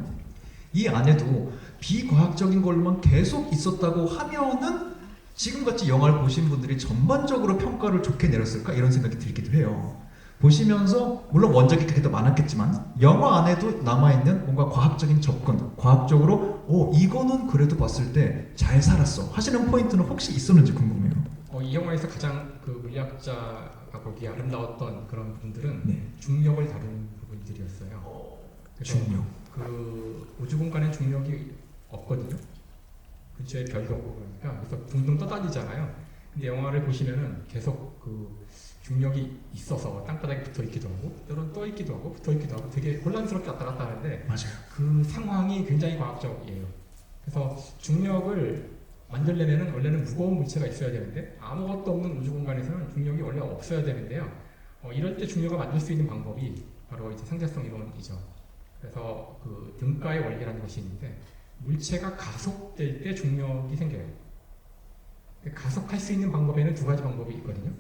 Speaker 2: 이 안에도 비과학적인 걸로만 계속 있었다고 하면은 지금같이 영화를 보신 분들이 전반적으로 평가를 좋게 내렸을까? 이런 생각이 들기도 해요. 보시면서 물론 원작이 그게 더 많았겠지만 영화 안에도 남아있는 뭔가 과학적인 접근, 과학적으로 이거는 그래도 봤을 때 잘 살았어 하시는 포인트는 혹시 있었는지 궁금해요.
Speaker 1: 이 영화에서 가장 물리학자가 보기에 아름다웠던 그런 부분들은
Speaker 2: 네.
Speaker 1: 중력을 다루는 부분들이었어요. 그래서
Speaker 2: 중력.
Speaker 1: 우주 공간에 중력이 없거든요. 근처에 별도 없고 그러니까 그래서 둥둥 떠다니잖아요. 근데 영화를 보시면은 계속 중력이 있어서 땅바닥에 붙어 있기도 하고 때론 떠 있기도 하고 붙어 있기도 하고 되게 혼란스럽게 왔다 갔다 하는데
Speaker 2: 맞아요.
Speaker 1: 그 상황이 굉장히 과학적이에요. 그래서 중력을 만들려면은 원래는 무거운 물체가 있어야 되는데 아무것도 없는 우주 공간에서는 중력이 원래 없어야 되는데요. 이럴 때 중력을 만들 수 있는 방법이 바로 이제 상대성 이론이죠. 그래서 등가의 원리라는 것이 있는데 물체가 가속될 때 중력이 생겨요. 가속할 수 있는 방법에는 두 가지 방법이 있거든요.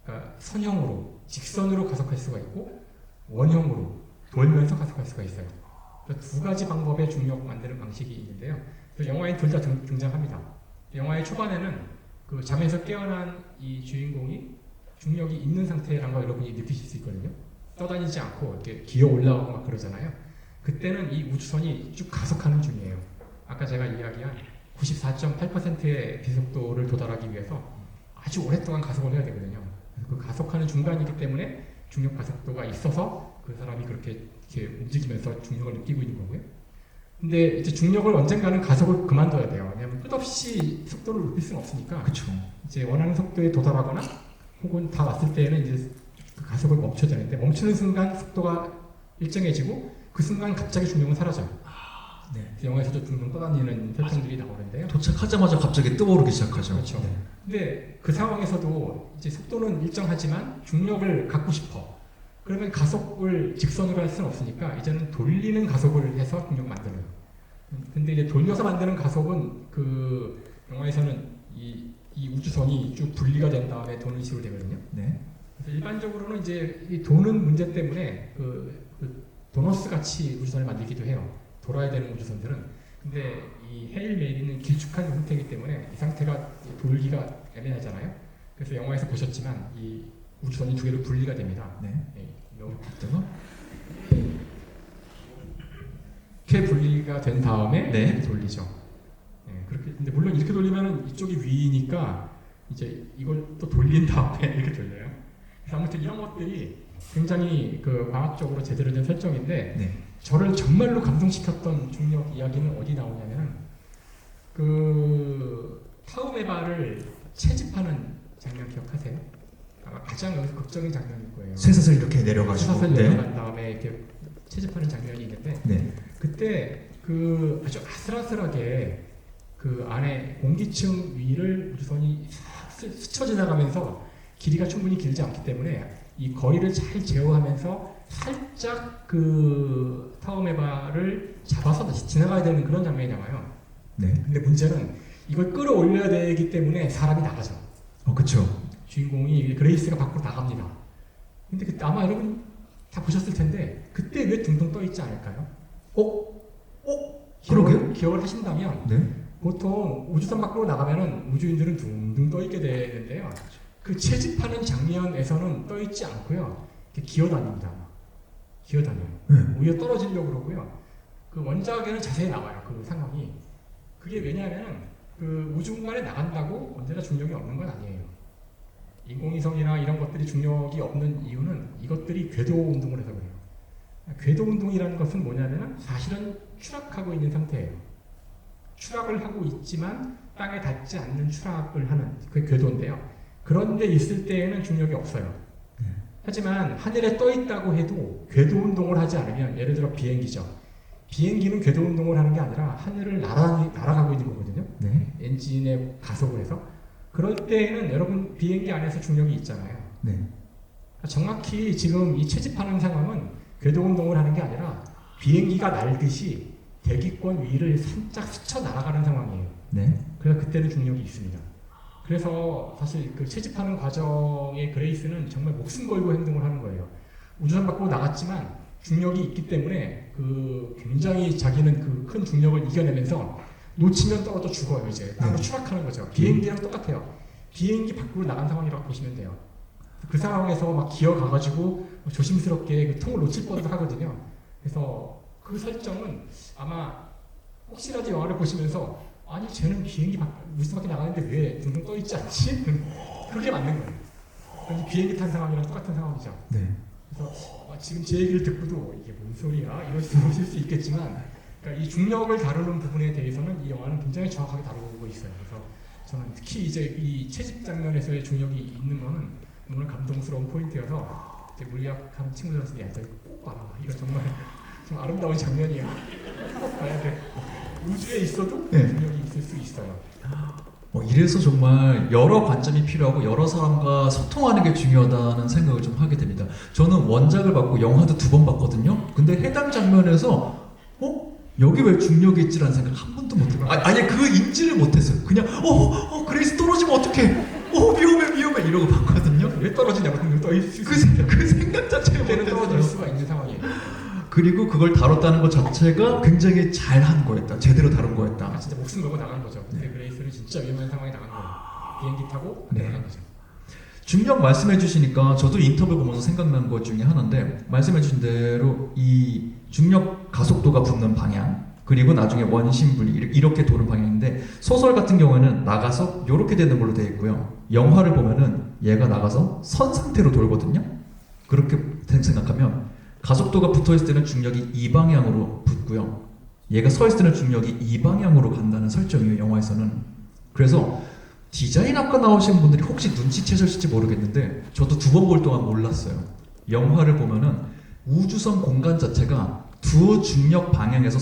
Speaker 1: 그러니까 선형으로, 직선으로 가속할 수가 있고 원형으로 돌면서 가속할 수가 있어요. 두 가지 방법의 중력 만드는 방식이 있는데요. 그래서 영화에 둘 다 등장합니다. 영화의 초반에는 잠에서 깨어난 이 주인공이 중력이 있는 상태라는 걸 여러분이 느끼실 수 있거든요. 떠다니지 않고 이렇게 기어 올라가고 막 그러잖아요. 그때는 이 우주선이 쭉 가속하는 중이에요. 아까 제가 이야기한 94.8%의 비속도를 도달하기 위해서 아주 오랫동안 가속을 해야 되거든요. 그 가속하는 중간이기 때문에 중력 가속도가 있어서 그 사람이 그렇게 이렇게 움직이면서 중력을 느끼고 있는 거고요. 근데 이제 중력을 언젠가는 가속을 그만둬야 돼요. 왜냐하면 끝없이 속도를 높일 수는 없으니까.
Speaker 2: 그렇죠.
Speaker 1: 이제 원하는 속도에 도달하거나 혹은 다 왔을 때에는 이제 그 가속을 멈춰야 되는데 멈추는 순간 속도가 일정해지고 그 순간 갑자기 중력은 사라져요.
Speaker 2: 네.
Speaker 1: 영화에서도 둥둥 떠다니는 설정들이 나오는데요.
Speaker 2: 도착하자마자 갑자기 뜨거우르기 시작하죠.
Speaker 1: 그렇죠.
Speaker 2: 네.
Speaker 1: 근데 그 상황에서도 이제 속도는 일정하지만 중력을 갖고 싶어. 그러면 가속을 직선으로 할 수는 없으니까 이제는 돌리는 가속을 해서 중력을 만들어요. 근데 이제 돌려서 만드는 가속은 영화에서는 이 우주선이 쭉 분리가 된 다음에 도는 식으로 되거든요.
Speaker 2: 네.
Speaker 1: 그래서 일반적으로는 이제 이 도는 문제 때문에 도너스 같이 우주선을 만들기도 해요. 돌아야 되는 우주선들은. 근데 이 헤일 메리는 길쭉한 형태이기 때문에 이 상태가 돌기가 애매하잖아요. 그래서 영화에서 보셨지만 이 우주선이 두 개로 분리가 됩니다.
Speaker 2: 네.
Speaker 1: 이렇게 분리가 된 다음에
Speaker 2: 네.
Speaker 1: 이렇게 돌리죠. 네, 그렇게. 근데 물론 이렇게 돌리면 이쪽이 위니까 이제 이걸 또 돌린 다음에 이렇게 돌려요. 그래서 아무튼 이런 것들이 굉장히 과학적으로 제대로 된 설정인데
Speaker 2: 네.
Speaker 1: 저를 정말로 감동시켰던 중력 이야기는 어디 나오냐면 타우메바를 채집하는 장면 기억하세요? 아마 가장 여기서 극적인 장면일 거예요.
Speaker 2: 쇠사슬 이렇게 내려가지고.
Speaker 1: 쇠사슬
Speaker 2: 네.
Speaker 1: 내려간 다음에 이렇게 채집하는 장면이 있는데
Speaker 2: 네.
Speaker 1: 그때 아주 아슬아슬하게 안에 공기층 위를 우주선이 스쳐 지나가면서 길이가 충분히 길지 않기 때문에 이 거리를 잘 제어하면서 살짝 그 타워메바를 잡아서 다시 지나가야 되는 그런 장면이 나와요.
Speaker 3: 네.
Speaker 1: 근데 문제는 이걸 끌어올려야 되기 때문에 사람이 나가죠.
Speaker 3: 그쵸.
Speaker 1: 주인공이 그레이스가 밖으로 나갑니다. 근데 아마 여러분 다 보셨을 텐데 그때 왜 둥둥 떠 있지 않을까요?
Speaker 3: 그러게요.
Speaker 1: 기억을 하신다면
Speaker 3: 네.
Speaker 1: 보통 우주선 밖으로 나가면은 우주인들은 둥둥 떠 있게 되는데요. 그 채집하는 장면에서는 떠 있지 않고요. 이렇게 기어다닙니다. 기어다녀요.
Speaker 3: 네.
Speaker 1: 오히려 떨어지려고 그러고요. 그 원작에는 자세히 나와요. 그 상황이. 그게 왜냐하면 그 우주 공간에 나간다고 언제나 중력이 없는 건 아니에요. 인공위성이나 이런 것들이 중력이 없는 이유는 이것들이 궤도 운동을 해서 그래요. 궤도 운동이라는 것은 뭐냐면 사실은 추락하고 있는 상태예요. 추락을 하고 있지만 땅에 닿지 않는 추락을 하는 그 궤도인데요. 그런데 있을 때에는 중력이 없어요. 하지만 하늘에 떠 있다고 해도 궤도 운동을 하지 않으면 예를 들어 비행기죠. 비행기는 궤도 운동을 하는 게 아니라 하늘을 날아가고 있는 거거든요.
Speaker 3: 네.
Speaker 1: 엔진에 가속을 해서. 그럴 때에는 여러분 비행기 안에서 중력이 있잖아요.
Speaker 3: 네.
Speaker 1: 정확히 지금 이 채집하는 상황은 궤도 운동을 하는 게 아니라 비행기가 날듯이 대기권 위를 살짝 스쳐 날아가는 상황이에요.
Speaker 3: 네.
Speaker 1: 그래서 그때는 중력이 있습니다. 그래서 사실 그 채집하는 과정의 그레이스는 정말 목숨 걸고 행동을 하는 거예요. 우주선 밖으로 나갔지만 중력이 있기 때문에 그 굉장히 자기는 그 큰 중력을 이겨내면서 놓치면 떨어져 죽어요. 이제 땅으로 추락하는 거죠. 비행기랑 똑같아요. 비행기 밖으로 나간 상황이라고 보시면 돼요. 그 상황에서 막 기어가가지고 조심스럽게 그 통을 놓칠 뻔도 하거든요. 그래서 그 설정은 아마 혹시라도 영화를 보시면서 아니 쟤는 우주선 밖에 나가는데 왜 둥둥 떠 있지 않지? 그게 맞는 거예요. 그러니까 비행기 탄 상황이랑 똑같은 상황이죠.
Speaker 3: 네.
Speaker 1: 그래서 지금 제 얘기를 듣고도 이게 뭔 소리야? 이러실 수 있겠지만 그러니까 이 중력을 다루는 부분에 대해서는 이 영화는 굉장히 정확하게 다루고 있어요. 그래서 저는 특히 이제 이 채집 장면에서의 중력이 있는 거는 너무나 감동스러운 포인트여서 이제 물리학하는 친구들한테 야, 이거 꼭 봐라. 이거 정말 좀 아름다운 장면이야. 꼭 봐야 돼. 우주에 있어도
Speaker 3: 네.
Speaker 1: 중력이 있을 수 있어요.
Speaker 2: 이래서 정말 여러 관점이 필요하고 여러 사람과 소통하는 게 중요하다는 생각을 좀 하게 됩니다. 저는 원작을 봤고 영화도 2번 봤거든요. 근데 해당 장면에서 여기 왜 중력이 있지라는 생각 한 번도 못해요. 아니 그 인지를 못했어요. 그냥 그레이스 떨어지면 어떡해. 위험해 이러고 봤거든요.
Speaker 1: 왜 떨어지냐고 둥둥 떠 있을 수
Speaker 2: 그 생각 자체를
Speaker 1: 때는 떨어질
Speaker 2: 못했어요.
Speaker 1: 수가 있는 상황이에요.
Speaker 2: 그리고 그걸 다뤘다는 것 자체가 굉장히 잘한 거였다. 제대로 다룬 거였다.
Speaker 1: 진짜 목숨 걸고 나간 거죠. 근데 그레이스는 진짜 위험한 상황에 나간 거예요. 비행기 타고
Speaker 3: 네.
Speaker 1: 나간 거죠.
Speaker 2: 중력 말씀해 주시니까 저도 인터뷰 보면서 생각난 것 중에 하나인데 말씀해 주신 대로 이 중력 가속도가 붙는 방향 그리고 나중에 원심분리 이렇게 도는 방향인데 소설 같은 경우에는 나가서 이렇게 되는 걸로 되어 있고요. 영화를 보면은 얘가 나가서 선 상태로 돌거든요. 그렇게 생각하면 가속도가 붙어 있을 때는 중력이 이 방향으로 붙고요. 얘가 서 있을 때는 중력이 이 방향으로 간다는 설정이에요. 영화에서는. 그래서 디자인학과 나오신 분들이 혹시 눈치채셨을지 모르겠는데 저도 2번 볼 동안 몰랐어요. 영화를 보면은 우주선 공간 자체가 두 중력 방향에서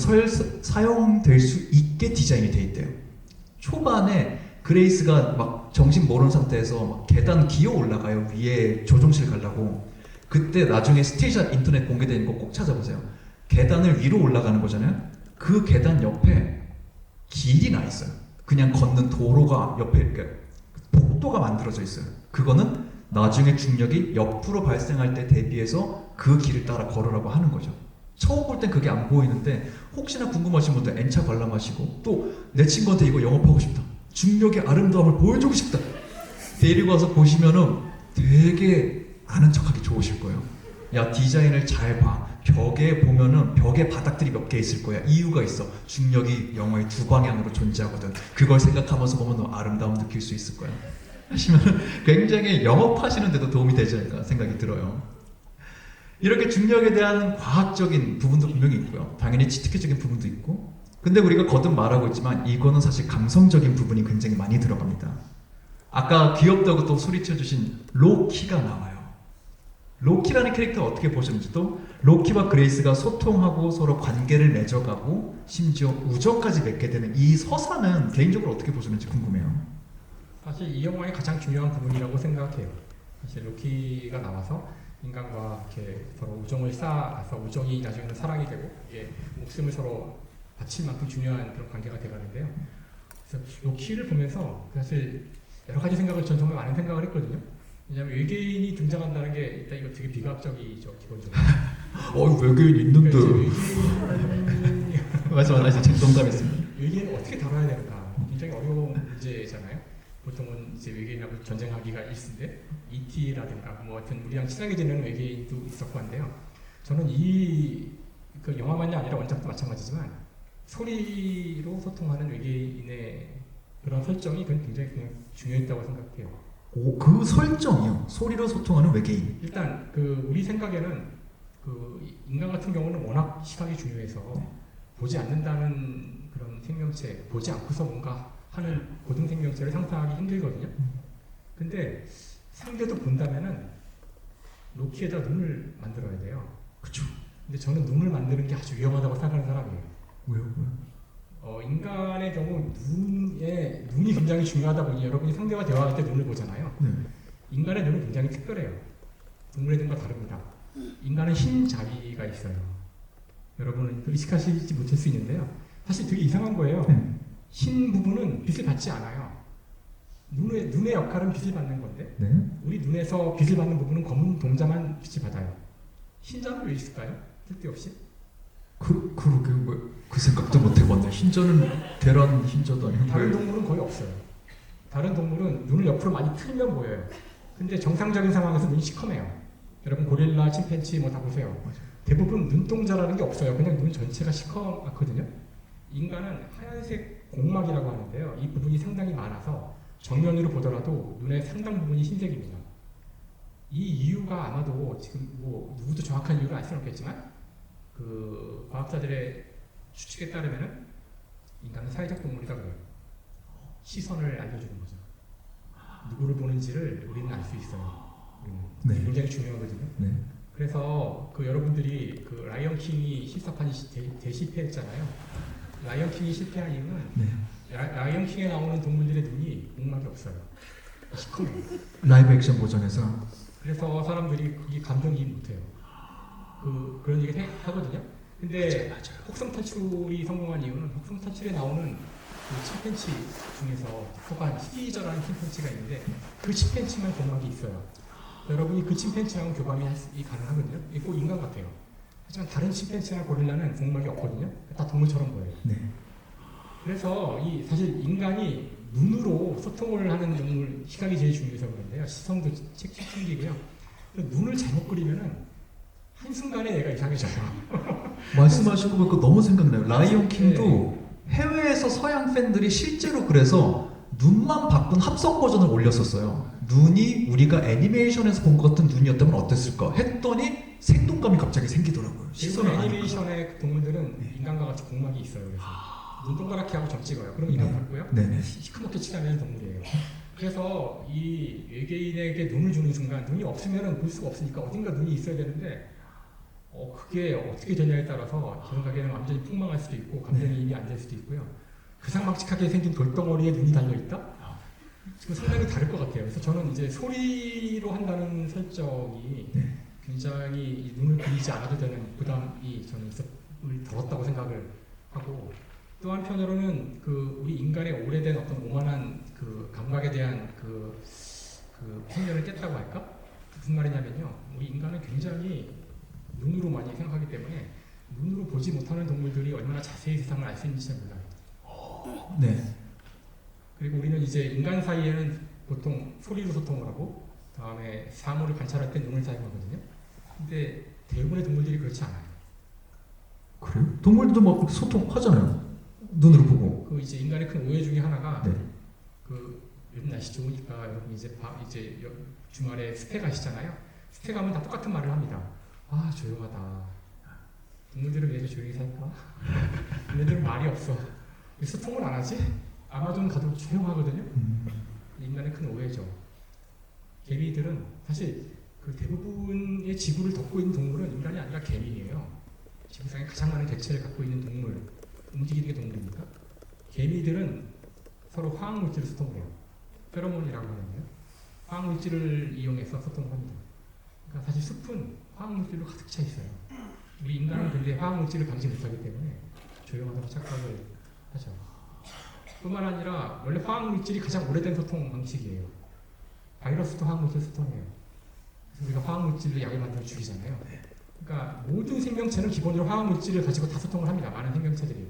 Speaker 2: 사용될 수 있게 디자인이 돼 있대요. 초반에 그레이스가 막 정신 모르는 상태에서 막 계단 기어 올라가요. 위에 조종실 가려고. 그때 나중에 스테이션 인터넷 공개되는 거 꼭 찾아보세요. 계단을 위로 올라가는 거잖아요. 그 계단 옆에 길이 나 있어요. 그냥 걷는 도로가 옆에 이렇게 복도가 만들어져 있어요. 그거는 나중에 중력이 옆으로 발생할 때 대비해서 그 길을 따라 걸으라고 하는 거죠. 처음 볼 땐 그게 안 보이는데 혹시나 궁금하신 분들 N차 관람하시고 또 내 친구한테 이거 영업하고 싶다. 중력의 아름다움을 보여주고 싶다. 데리고 와서 보시면은 되게 아는 척하기 좋으실 거예요. 야 디자인을 잘 봐. 벽에 보면은 벽에 바닥들이 몇 개 있을 거야. 이유가 있어. 중력이 영화의 두 방향으로 존재하거든. 그걸 생각하면서 보면 너 아름다움 느낄 수 있을 거야. 하시면 굉장히 영업하시는데도 도움이 되지 않을까 생각이 들어요. 이렇게 중력에 대한 과학적인 부분도 분명히 있고요. 당연히 치트키적인 부분도 있고. 근데 우리가 거듭 말하고 있지만 이거는 사실 감성적인 부분이 굉장히 많이 들어갑니다. 아까 귀엽다고 또 소리쳐 주신 로키가 나와요. 로키라는 캐릭터 어떻게 보셨는지 또 로키와 그레이스가 소통하고 서로 관계를 맺어가고 심지어 우정까지 맺게 되는 이 서사는 개인적으로 어떻게 보셨는지 궁금해요.
Speaker 1: 사실 이 영화의 가장 중요한 부분이라고 생각해요. 사실 로키가 나와서 인간과 이렇게 서로 우정을 쌓아서 우정이 나중에는 사랑이 되고 이게 목숨을 서로 바칠 만큼 중요한 그런 관계가 돼가는데요. 그래서 로키를 보면서 사실 여러 가지 생각을 전 정말 많은 생각을 했거든요. 왜냐하면 외계인이 등장한다는 게 일단 이거 되게 비과학적이죠 기본적으로.
Speaker 2: 외계인 있는데.
Speaker 1: 외계인이
Speaker 2: 맞아, 제 동감했습니다.
Speaker 1: 외계인을 어떻게 다뤄야 되는가 굉장히 어려운 문제잖아요. 보통은 이제 외계인하고 전쟁하기가 일쑤인데 ET라든가 뭐 하여튼 우리랑 친하게 지내는 외계인도 있었고 한데요. 저는 그 영화만이 아니라 원작도 마찬가지지만 소리로 소통하는 외계인의 그런 설정이 그건 굉장히 그냥 중요했다고 생각해요.
Speaker 2: 그 설정이요. 소리로 소통하는 외계인.
Speaker 1: 일단 그 우리 생각에는 그 인간 같은 경우는 워낙 시각이 중요해서 보지 않는다는 그런 생명체, 보지 않고서 뭔가 하는 고등 생명체를 상상하기 힘들거든요. 근데 상대도 본다면은 로키에다 눈을 만들어야 돼요.
Speaker 2: 그쵸.
Speaker 1: 근데 저는 눈을 만드는 게 아주 위험하다고 생각하는 사람이에요.
Speaker 2: 왜요?
Speaker 1: 인간의 경우 눈이 굉장히 중요하다 보니 여러분이 상대와 대화할 때 눈을 보잖아요.
Speaker 2: 네.
Speaker 1: 인간의 눈은 굉장히 특별해요. 동물의 눈과 다릅니다. 인간은 흰 자위가 있어요. 여러분은 의식하시지 못할 수 있는데요. 사실 되게 이상한 거예요. 흰 부분은 빛을 받지 않아요. 눈의 역할은 빛을 받는 건데
Speaker 2: 네.
Speaker 1: 우리 눈에서 빛을 받는 부분은 검은 동자만 빛을 받아요. 흰자는 왜 있을까요? 쓸데없이?
Speaker 2: 그러게 그 생각도 못 해봤네. 흰자는 계란 흰자도 아니고.
Speaker 1: 다른 동물은 거의 없어요. 다른 동물은 눈을 옆으로 많이 틀면 보여요. 근데 정상적인 상황에서 눈이 시커매요. 여러분 고릴라, 침팬지 뭐 다 보세요. 대부분 눈동자라는 게 없어요. 그냥 눈 전체가 시커멓거든요. 인간은 하얀색 공막이라고 하는데요. 이 부분이 상당히 많아서 정면으로 보더라도 눈의 상당 부분이 흰색입니다. 이 이유가 아마도 지금 뭐 누구도 정확한 이유를 알 수는 없겠지만 그 과학자들의 추측에 따르면은 인간은 사회적 동물이다 그래요. 시선을 알려주는 거죠. 누구를 보는지를 우리는 알 수 있어요.
Speaker 2: 네.
Speaker 1: 굉장히 중요하거든요.
Speaker 2: 네.
Speaker 1: 그래서 그 여러분들이 그 라이언 킹이 실사판이 대실패했잖아요. 라이언 킹이 실패한 이유는
Speaker 2: 네.
Speaker 1: 라이언 킹에 나오는 동물들의 눈이 목막이 없어요. 시커매요.
Speaker 2: 라이브 액션 버전에서.
Speaker 1: 그래서 사람들이 그게 감정이입 못해요. 그런 얘기를 하거든요. 근데
Speaker 2: 맞아요.
Speaker 1: 혹성 탈출이 성공한 이유는 혹성 탈출에 나오는 그 침팬치 중에서 혹한 시저라는 침팬치가 있는데 그 침팬치만 공막이 있어요. 여러분이 그 침팬치랑 교감이 가능하거든요. 이게 꼭 인간 같아요. 하지만 다른 침팬치나 고릴라는 공막이 없거든요. 다 동물처럼 보여요.
Speaker 2: 네.
Speaker 1: 그래서 사실 인간이 눈으로 소통을 하는 동물, 시각이 제일 중요해서 그런데요. 시선도 챙기고요. 눈을 잘못 그리면은 한순간에 얘가 이상해져요.
Speaker 2: 말씀하시고 보니까 너무 생각나요. 라이온 킹도 해외에서 서양 팬들이 실제로 그래서 눈만 바꾼 합성 버전을 올렸었어요. 눈이 우리가 애니메이션에서 본 것 같은 눈이었다면 어땠을까 했더니 생동감이 갑자기 생기더라고요.
Speaker 1: 실제로 애니메이션의 동물들은 인간과 같이 공막이 있어요. 그래서 눈 동그랗게 하고 점 찍어요. 그럼 인간 같고요.
Speaker 2: 네네.
Speaker 1: 시커멓게 칠하면 동물이에요. 그래서 이 외계인에게 눈을 주는 순간 눈이 없으면 볼 수가 없으니까 어딘가 눈이 있어야 되는데 그게 어떻게 되냐에 따라서 제 생각에는 완전히 폭망할 수도 있고 감정이 이미 안 될 수도 있고요. 그상막직하게 생긴 돌덩어리에 눈이 달려있다? 지금 상당히 다를 것 같아요. 그래서 저는 이제 소리로 한다는 설정이 굉장히 눈을 그리지 않아도 되는 부담이 저는 덜었다고 생각을 하고 또 한편으로는 우리 인간의 오래된 어떤 오만한 감각에 대한 편견을 깼다고 할까? 무슨 말이냐면요. 우리 인간은 굉장히 눈으로 많이 생각하기 때문에 눈으로 보지 못하는 동물들이 얼마나 자세히 세상을 알 수 있는지 잘 몰라요.
Speaker 2: 네.
Speaker 1: 그리고 우리는 이제 인간 사이에는 보통 소리로 소통을 하고 다음에 사물을 관찰할 때 눈을 사용하거든요. 근데 대부분의 동물들이 그렇지 않아요.
Speaker 2: 그래요? 동물들도 막 소통하잖아요. 눈으로 보고.
Speaker 1: 이제 인간의 큰 오해 중에 하나가
Speaker 2: 네.
Speaker 1: 요즘 날씨 좋으니까 여러분 이제 주말에 숲에 가시잖아요. 숲에 가면 다 똑같은 말을 합니다. 아 조용하다. 동물들은 왜 이렇게 조용히 살까? 얘네들은 말이 없어. 왜 소통을 안 하지? 아마존 가도 조용하거든요. 인간의 큰 오해죠. 개미들은 사실 대부분의 지구를 덮고 있는 동물은 인간이 아니라 개미예요. 지구상에 가장 많은 개체를 갖고 있는 동물, 움직이는 게 동물입니까? 개미들은 서로 화학물질을 소통을 해요. 페로몬이라고 하는데요. 화학물질을 이용해서 소통을 합니다. 그러니까 사실 숲은 화학물질로 가득 차 있어요. 우리 인간은 근데 화학물질을 감지 못하기 때문에 조용하다고 착각을 하죠. 뿐만 아니라 원래 화학물질이 가장 오래된 소통 방식이에요. 바이러스도 화학물질 소통이에요. 그래서 우리가 화학물질로 약을 만들어 죽이잖아요. 그러니까 모든 생명체는 기본적으로 화학물질을 가지고 다 소통을 합니다. 많은 생명체들이.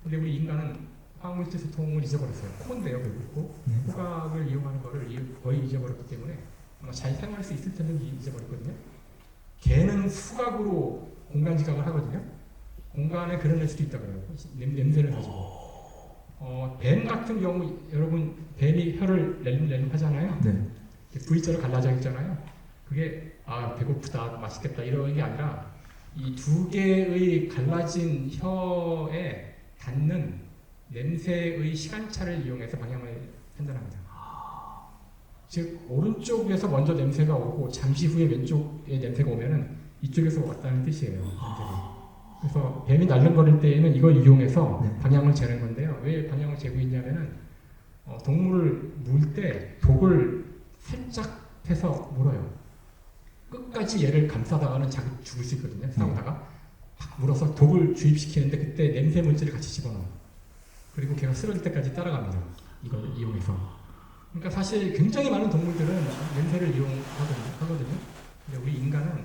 Speaker 1: 근데 우리 인간은 화학물질 소통을 잊어버렸어요. 코인데요, 결국. 후각을 이용하는 거를 거의 잊어버렸기 때문에 아마 잘 사용할 수 있을 텐데 잊어버렸거든요. 개는 후각으로 공간 지각을 하거든요. 공간에 그려낼 수도 있다고 해요. 냄새를 가지고. 뱀 같은 경우 여러분 뱀이 혀를 낼름 하잖아요.
Speaker 2: 네.
Speaker 1: V자로 갈라져 있잖아요. 그게 배고프다, 맛있겠다 이런 게 아니라 이 두 개의 갈라진 혀에 닿는 냄새의 시간차를 이용해서 방향을 판단합니다. 즉 오른쪽에서 먼저 냄새가 오고 잠시 후에 왼쪽에 냄새가 오면은 이쪽에서 왔다는 뜻이에요. 그래서 뱀이 날름거릴 때에는 이걸 이용해서 방향을 재는 건데요. 왜 방향을 재고 있냐면은 동물을 물 때 독을 살짝 해서 물어요. 끝까지 얘를 감싸다가는 자기 죽을 수 있거든요. 싸우다가 팍 물어서 독을 주입시키는데 그때 냄새 물질을 같이 집어넣어요. 그리고 걔가 쓰러질 때까지 따라갑니다. 이걸 이용해서. 그러니까 사실 굉장히 많은 동물들은 냄새를 이용하거든요. 근데 우리 인간은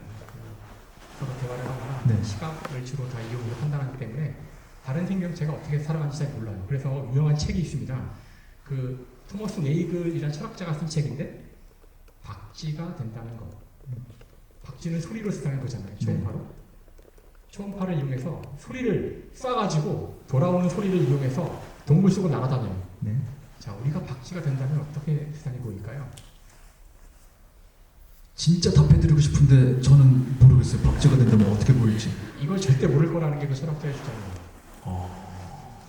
Speaker 1: 서로 대화를 하거나 시각을 주로 다 이용해서 판단하기 때문에 다른 생명체가 어떻게 살아가는지 잘 몰라요. 그래서 유명한 책이 있습니다. 그 토머스 네이글이라는 철학자가 쓴 책인데 박쥐가 된다는 것. 박쥐는 소리로 세상을 보잖아요. 초음파로. 초음파를 이용해서 소리를 쏴가지고 돌아오는 소리를 이용해서 동굴 속으로 날아다녀요. 자, 우리가 박쥐가 된다면 어떻게 세상이 보일까요?
Speaker 2: 진짜 답해드리고 싶은데 저는 모르겠어요. 박쥐가 된다면 어떻게 보일지.
Speaker 1: 이걸 절대 모를 거라는 게 그 철학자의 주장이에요.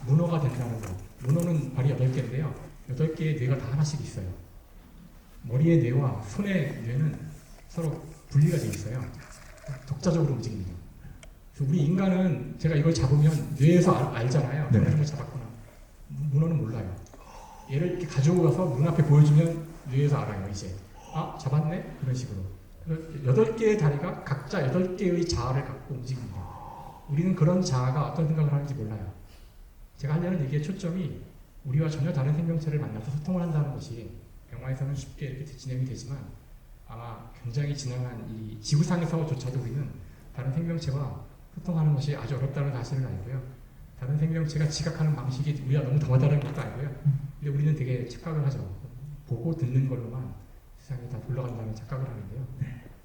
Speaker 1: 문어가 된다는 거. 문어는 발이 8개인데요. 8개의 뇌가 다 하나씩 있어요. 머리의 뇌와 손의 뇌는 서로 분리가 되어 있어요. 독자적으로 움직입니다. 그래서 우리 인간은 제가 이걸 잡으면 뇌에서 알잖아요. 이런 걸 잡았구나. 문어는 몰라요. 얘를 이렇게 가지고 가서 눈앞에 보여주면 뇌에서 알아요. 이제 잡았네? 그런 식으로. 8개의 다리가 각자 8개의 자아를 갖고 움직입니다. 우리는 그런 자아가 어떤 생각을 하는지 몰라요. 제가 하려는 얘기의 초점이 우리와 전혀 다른 생명체를 만나서 소통을 한다는 것이 영화에서는 쉽게 이렇게 진행이 되지만 아마 굉장히 지나간 이 지구상에서조차도 우리는 다른 생명체와 소통하는 것이 아주 어렵다는 사실을 알고요. 다른 생명체가 지각하는 방식이 우리와 너무 다르다는 것도 알고요. 근데 우리는 되게 착각을 하죠. 보고 듣는 걸로만 세상이 다 돌아간다는 착각을 하는데요.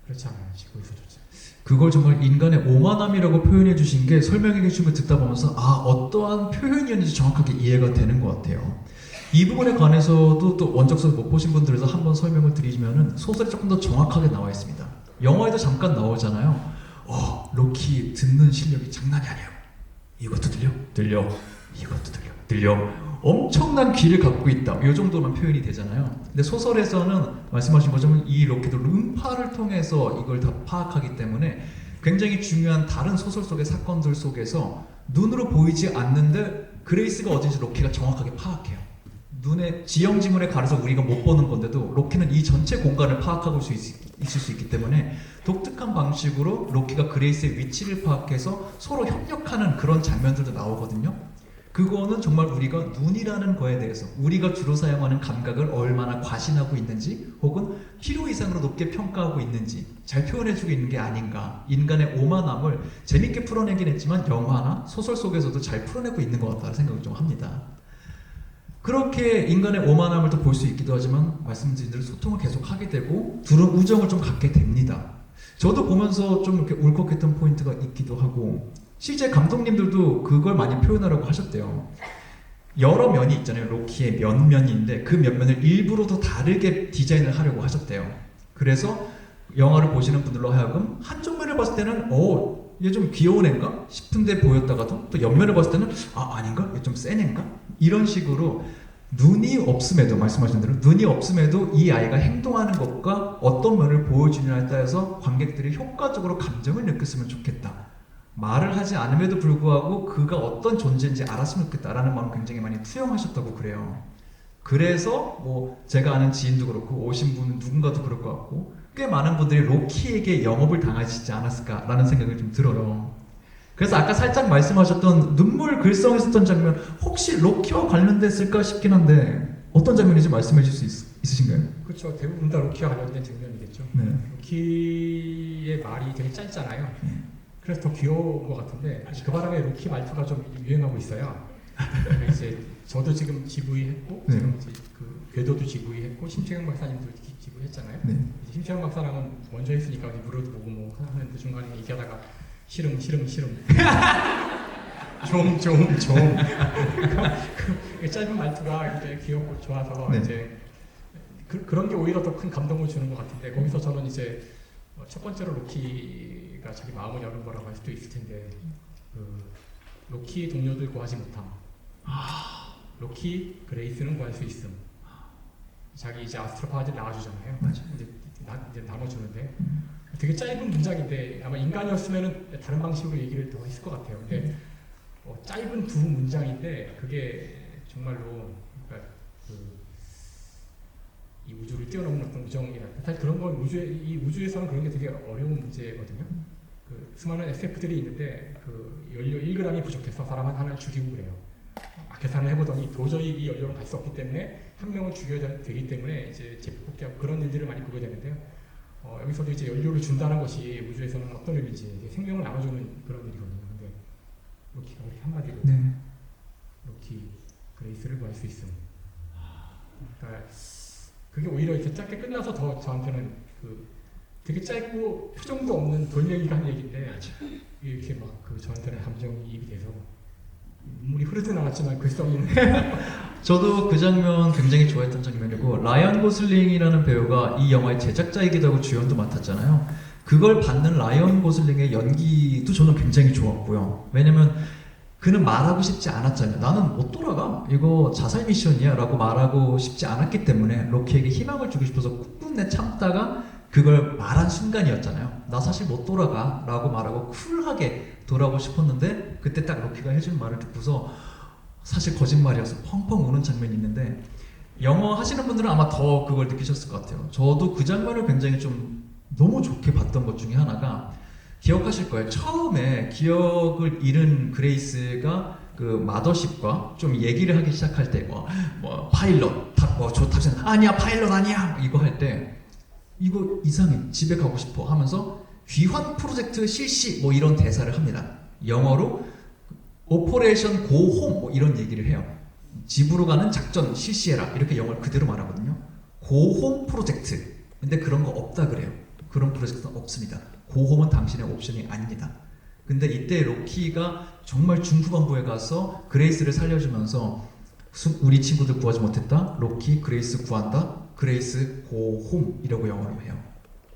Speaker 1: 그렇지 않아요. 지구에서조차.
Speaker 2: 그걸 정말 인간의 오만함이라고 표현해 주신 게 설명해 주신 걸 듣다 보면서 어떠한 표현이었는지 정확하게 이해가 되는 것 같아요. 이 부분에 관해서도 또 원작소설 못 보신 분들에서 한번 설명을 드리면은 소설이 조금 더 정확하게 나와 있습니다. 영화에도 잠깐 나오잖아요. 로키 듣는 실력이 장난이 아니에요. 이것도 들려? 들려. 이것도 들려. 엄청난 귀를 갖고 있다. 이 정도만 표현이 되잖아요. 근데 소설에서는 말씀하신 것처럼 이 로키도 음파를 통해서 이걸 다 파악하기 때문에 굉장히 중요한 다른 소설 속의 사건들 속에서 눈으로 보이지 않는데 그레이스가 어딘지 로키가 정확하게 파악해요. 눈에 지형지물에 가려서 우리가 못 보는 건데도 로키는 이 전체 공간을 파악하고 있을 수 있기 때문에 독특한 방식으로 로키가 그레이스의 위치를 파악해서 서로 협력하는 그런 장면들도 나오거든요. 그거는 정말 우리가 눈이라는 거에 대해서 우리가 주로 사용하는 감각을 얼마나 과신하고 있는지 혹은 필요 이상으로 높게 평가하고 있는지 잘 표현해주고 있는 게 아닌가. 인간의 오만함을 재밌게 풀어내긴 했지만 영화나 소설 속에서도 잘 풀어내고 있는 것 같다는 생각을 좀 합니다. 그렇게 인간의 오만함을 또 볼 수 있기도 하지만 말씀드린 대로 소통을 계속 하게 되고 둘은 우정을 좀 갖게 됩니다. 저도 보면서 좀 이렇게 울컥했던 포인트가 있기도 하고 실제 감독님들도 그걸 많이 표현하라고 하셨대요. 여러 면이 있잖아요. 로키의 면면인데 그 면면을 일부러 더 다르게 디자인을 하려고 하셨대요. 그래서 영화를 보시는 분들로 하여금 한쪽 면을 봤을 때는 얘 좀 귀여운 애인가 싶은데 보였다가도 또 옆면을 봤을 때는 아닌가? 얘 좀 센 애인가? 이런 식으로 눈이 없음에도 말씀하신 대로 눈이 없음에도 이 아이가 행동하는 것과 어떤 면을 보여주느냐에 따라서 관객들이 효과적으로 감정을 느꼈으면 좋겠다. 말을 하지 않음에도 불구하고 그가 어떤 존재인지 알았으면 좋겠다라는 마음을 굉장히 많이 투영하셨다고 그래요. 그래서 제가 아는 지인도 그렇고 오신 분 누군가도 그럴 것 같고 꽤 많은 분들이 로키에게 영업을 당하시지 않았을까라는 생각이 좀 들어요. 그래서 아까 살짝 말씀하셨던 눈물 글썽이 썼던 장면 혹시 로키와 관련됐을까 싶긴 한데 어떤 장면인지 말씀해 주실 수 있으신가요?
Speaker 1: 그렇죠. 대부분 다 로키와 관련된 장면이겠죠.
Speaker 2: 네.
Speaker 1: 로키의 말이 되게 짧잖아요. 그래서 더 귀여운 것 같은데 그 바람에 로키 말투가 좀 유행하고 있어요. 이제 저도 지금 GV 했고
Speaker 2: 네.
Speaker 1: 지금 이제 그 궤도도 GV 했고 심채경 박사님도 GV 했잖아요.
Speaker 2: 네.
Speaker 1: 이제 심채경 박사랑은 먼저 했으니까 어디 물어도 보고 뭐 하는데 중간에 얘기하다가 싫음 좀 그 짧은 말투가 이제 귀엽고 좋아서
Speaker 2: 네.
Speaker 1: 이제 그런 게 오히려 더 큰 감동을 주는 것 같은데 거기서 저는 이제 첫 번째로 로키가 자기 마음을 여는 거라고 할 수도 있을 텐데 그 로키 동료들 구하지 못함. 로키 그레이스는 구할 수 있음. 자기 이제 아스트로파즈를 나와주잖아요.
Speaker 2: 맞아.
Speaker 1: 이제 나눠주는데 되게 짧은 문장인데 아마 인간이었으면은 다른 방식으로 얘기를 더 했을 것 같아요. 근데 짧은 두 문장인데 그게 정말로 그러니까 이 우주를 뛰어넘는 어떤 우정이라 사실 그런 건 이 우주에서는 그런 게 되게 어려운 문제거든요. 그 수많은 SF들이 있는데 그 연료 1g이 부족해서 사람 하나를 죽이고 그래요. 계산을 해보더니 도저히 이 연료를 갈 수 없기 때문에 한 명을 죽여야 되기 때문에 이제 제폭기하고 그런 일들을 많이 보게 되는데요. 여기서도 이제 연료를 준다는 것이 우주에서는 어떤 의미인지 생명을 나눠주는 그런 일이거든요. 근데 로키가 그렇게 한마디로
Speaker 2: 네.
Speaker 1: 로키 그레이스를 구할 수 있음. 그러니까 그게 오히려 이렇게 짧게 끝나서 더 저한테는 그 되게 짧고 표정도 없는 돌멩이가 한 얘기인데 이렇게 막 그 저한테는 감정이입이 돼서 눈물이 흐르진 않았지만 글썽이는
Speaker 2: 저도 그 장면 굉장히 좋아했던 장면이고 라이언 고슬링이라는 배우가 이 영화의 제작자이기도 하고 주연도 맡았잖아요. 그걸 받는 라이언 고슬링의 연기도 저는 굉장히 좋았고요. 왜냐면 그는 말하고 싶지 않았잖아요. 나는 못 돌아가. 이거 자살 미션이야 라고 말하고 싶지 않았기 때문에 로키에게 희망을 주고 싶어서 꾹꾹내 참다가 그걸 말한 순간이었잖아요. 나 사실 못 돌아가 라고 말하고 쿨하게 돌아오고 싶었는데 그때 딱 로키가 해준 말을 듣고서 사실 거짓말이어서 펑펑 우는 장면이 있는데 영어 하시는 분들은 아마 더 그걸 느끼셨을 것 같아요. 저도 그 장면을 굉장히 좀 너무 좋게 봤던 것 중에 하나가 기억하실 거예요. 처음에 기억을 잃은 그레이스가 그 마더십과 좀 얘기를 하기 시작할 때 뭐 파일럿 저 탑승 아니야 파일럿 아니야 이거 할 때 이거 이상해 집에 가고 싶어 하면서 귀환 프로젝트 실시 뭐 이런 대사를 합니다. 영어로 오퍼레이션 고홈 뭐 이런 얘기를 해요. 집으로 가는 작전 실시해라 이렇게 영어를 그대로 말하거든요. 고홈 프로젝트 근데 그런 거 없다 그래요. 그런 프로젝트는 없습니다. 고홈은 당신의 옵션이 아닙니다. 근데 이때 로키가 정말 중후반부에 가서 그레이스를 살려주면서 우리 친구들 구하지 못했다. 로키 그레이스 구한다. 그레이스 고홈 이라고 영어로 해요.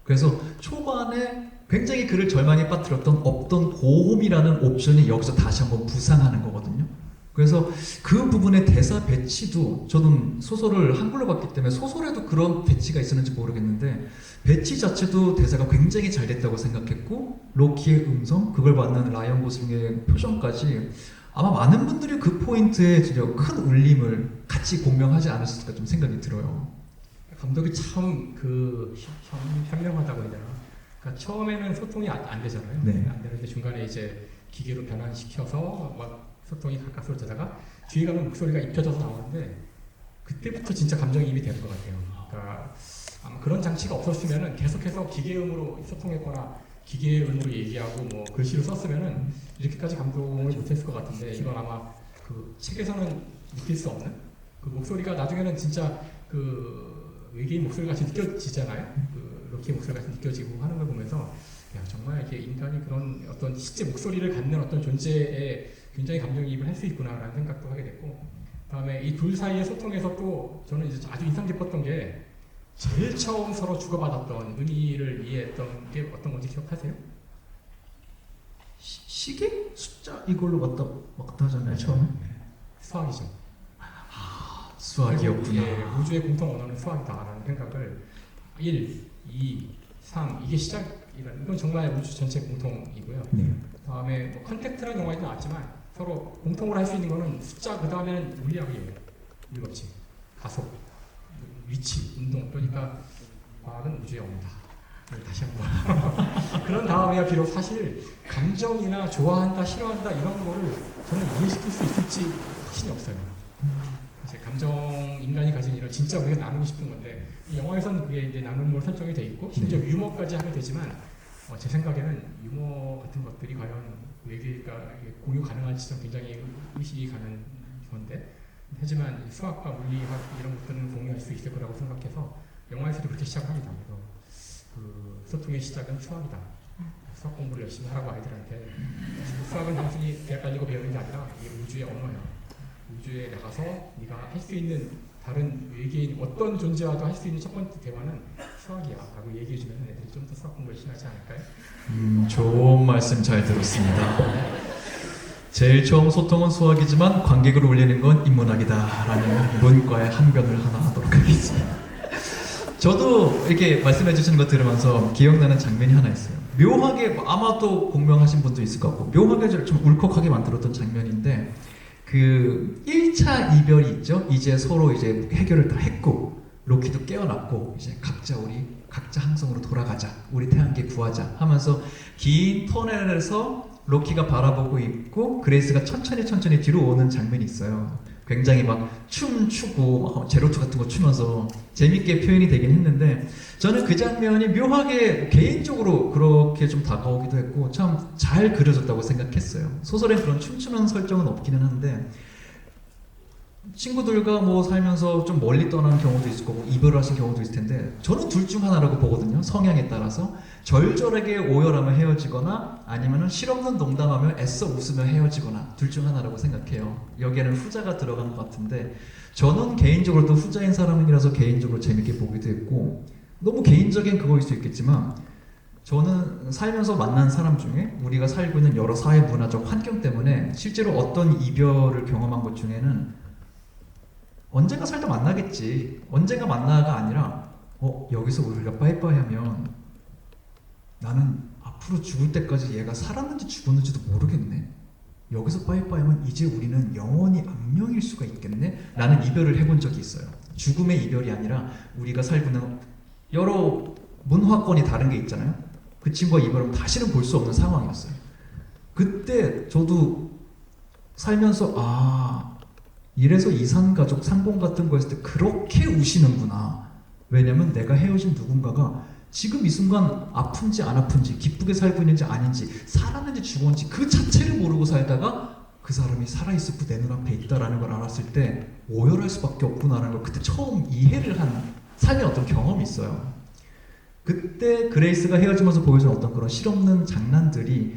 Speaker 2: 그래서 초반에 굉장히 그를 절망에 빠뜨렸던 없던 고홈이라는 옵션이 여기서 다시 한번 부상하는 거거든요. 그래서 그 부분의 대사 배치도 저는 소설을 한글로 봤기 때문에 소설에도 그런 배치가 있었는지 모르겠는데 배치 자체도 대사가 굉장히 잘 됐다고 생각했고 로키의 음성, 그걸 받는 라이언 고슬링의 표정까지 아마 많은 분들이 그 포인트에 진짜 큰 울림을 같이 공명하지 않으셨을까 좀 생각이 들어요.
Speaker 1: 감독이 참 그 현명하다고 해야 되나. 그러니까 처음에는 소통이 안 되잖아요.
Speaker 2: 네.
Speaker 1: 안 되는데 중간에 이제 기계로 변환시켜서 막 소통이 가까스로 되다가 뒤에 가면 목소리가 입혀져서 나오는데 그때부터 진짜 감정이입이 되는 것 같아요. 그러니까 아마 그런 장치가 없었으면은 계속해서 기계음으로 소통했거나 기계음으로 얘기하고 뭐 글씨로 썼으면은 이렇게까지 감동을 못했을 것 같은데 이건 아마 그 책에서는 느낄 수 없는 그 목소리가 나중에는 진짜 그 외계인 목소리 같이 느껴지잖아요. 그 로키 목소리 같이 느껴지고 하는 걸 보면서 야 정말 이렇게 인간이 그런 어떤 실제 목소리를 갖는 어떤 존재에 굉장히 감정이입을 할 수 있구나라는 생각도 하게 됐고 다음에 이 둘 사이의 소통에서 또 저는 이제 아주 인상 깊었던 게 제일 처음 서로 주고받았던 의미를 이해했던 게 어떤 건지 기억하세요?
Speaker 2: 시계? 숫자 이걸로 왔다 하잖아요 처음에.
Speaker 1: 수학이죠.
Speaker 2: 수학이었구나.
Speaker 1: 예, 우주의 공통 언어는 수학이다라는 생각을 1, 2, 3 이게 시작이라는 이건 정말 우주 전체 공통이고요.
Speaker 2: 네.
Speaker 1: 다음에 뭐 컨택트라는 영화에도 나왔지만 서로 공통으로 할 수 있는 거는 숫자 그 다음에는 물리학이에요. 물리법칙, 가속, 위치, 운동. 그러니까 과학은 우주의 언어다. 다시 한번 그런 다음에야 비록 사실 감정이나 좋아한다 싫어한다 이런 거를 저는 이해시킬 수 있을지 확신이 없어요. 이제 감정 인간이 가진 이런 진짜 우리가 나누고 싶은 건데 이 영화에서는 그게 이제 나누는 걸 설정이 돼 있고 심지어 유머까지 하게 되지만 제 생각에는 유머 같은 것들이 과연 외계가 공유 가능한지 좀 굉장히 의식이 가는 건데 하지만 수학과 물리학 이런 것들은 공유할 수 있을 거라고 생각해서 영화에서도 그렇게 시작합니다. 그래서 그 소통의 시작은 수학이다. 수학 공부를 열심히 하라고 아이들한테 수학은 단순히 대학 다니고 배우는 게 아니라 이게 우주의 언어야. 우주에 나가서 네가 할 수 있는 다른 외계인 어떤 존재와도 할 수 있는 첫 번째 대화는 수학이야 라고 얘기해 주면 애들이 좀 더 수학 공부 열심히 하지 않을까요?
Speaker 2: 좋은 말씀 잘 들었습니다. 제일 처음 소통은 수학이지만 관객을 울리는 건 인문학이다 라는 문과의 항변을 하나 하도록 하겠습니다. 저도 이렇게 말씀해 주시는 거 들으면서 기억나는 장면이 하나 있어요. 묘하게 아마도 공명하신 분도 있을 것 같고 묘하게 좀 울컥하게 만들었던 장면인데 그 1차 이별이 있죠. 이제 서로 이제 해결을 다 했고 로키도 깨어났고 이제 각자 항성으로 돌아가자. 우리 태양계 구하자 하면서 긴 터널에서 로키가 바라보고 있고 그레이스가 천천히 뒤로 오는 장면이 있어요. 굉장히 막 춤추고 막 제로투 같은 거 추면서 재밌게 표현이 되긴 했는데 저는 그 장면이 묘하게 개인적으로 그렇게 좀 다가오기도 했고 참 잘 그려졌다고 생각했어요. 소설엔 그런 춤추는 설정은 없기는 한데 친구들과 뭐 살면서 좀 멀리 떠나는 경우도 있을 거고 이별을 하신 경우도 있을 텐데 저는 둘 중 하나라고 보거든요. 성향에 따라서 절절하게 오열하며 헤어지거나 아니면은 실없는 농담하며 애써 웃으며 헤어지거나 둘 중 하나라고 생각해요. 여기에는 후자가 들어간 것 같은데 저는 개인적으로도 후자인 사람이라서 개인적으로 재밌게 보기도 했고 너무 개인적인 그거일 수 있겠지만 저는 살면서 만난 사람 중에 우리가 살고 있는 여러 사회 문화적 환경 때문에 실제로 어떤 이별을 경험한 것 중에는 언젠가 살다 만나겠지. 언젠가 만나가 아니라 여기서 우리가 빠이빠이 하면 나는 앞으로 죽을 때까지 얘가 살았는지 죽었는지도 모르겠네. 여기서 빠이빠이 하면 이제 우리는 영원히 악령일 수가 있겠네. 라는 이별을 해본 적이 있어요. 죽음의 이별이 아니라 우리가 살고 있는 여러 문화권이 다른 게 있잖아요. 그 친구가 이별하면 다시는 볼 수 없는 상황이었어요. 그때 저도 살면서 이래서 이산가족 상봉 같은 거 했을 때 그렇게 우시는구나. 왜냐면 내가 헤어진 누군가가 지금 이 순간 아픈지 안 아픈지 기쁘게 살고 있는지 아닌지 살았는지 죽었는지 그 자체를 모르고 살다가 그 사람이 살아있었고 내 눈앞에 있다라는 걸 알았을 때 오열할 수밖에 없구나라는 걸 그때 처음 이해를 한 삶의 어떤 경험이 있어요. 그때 그레이스가 헤어지면서 보여준 어떤 그런 실없는 장난들이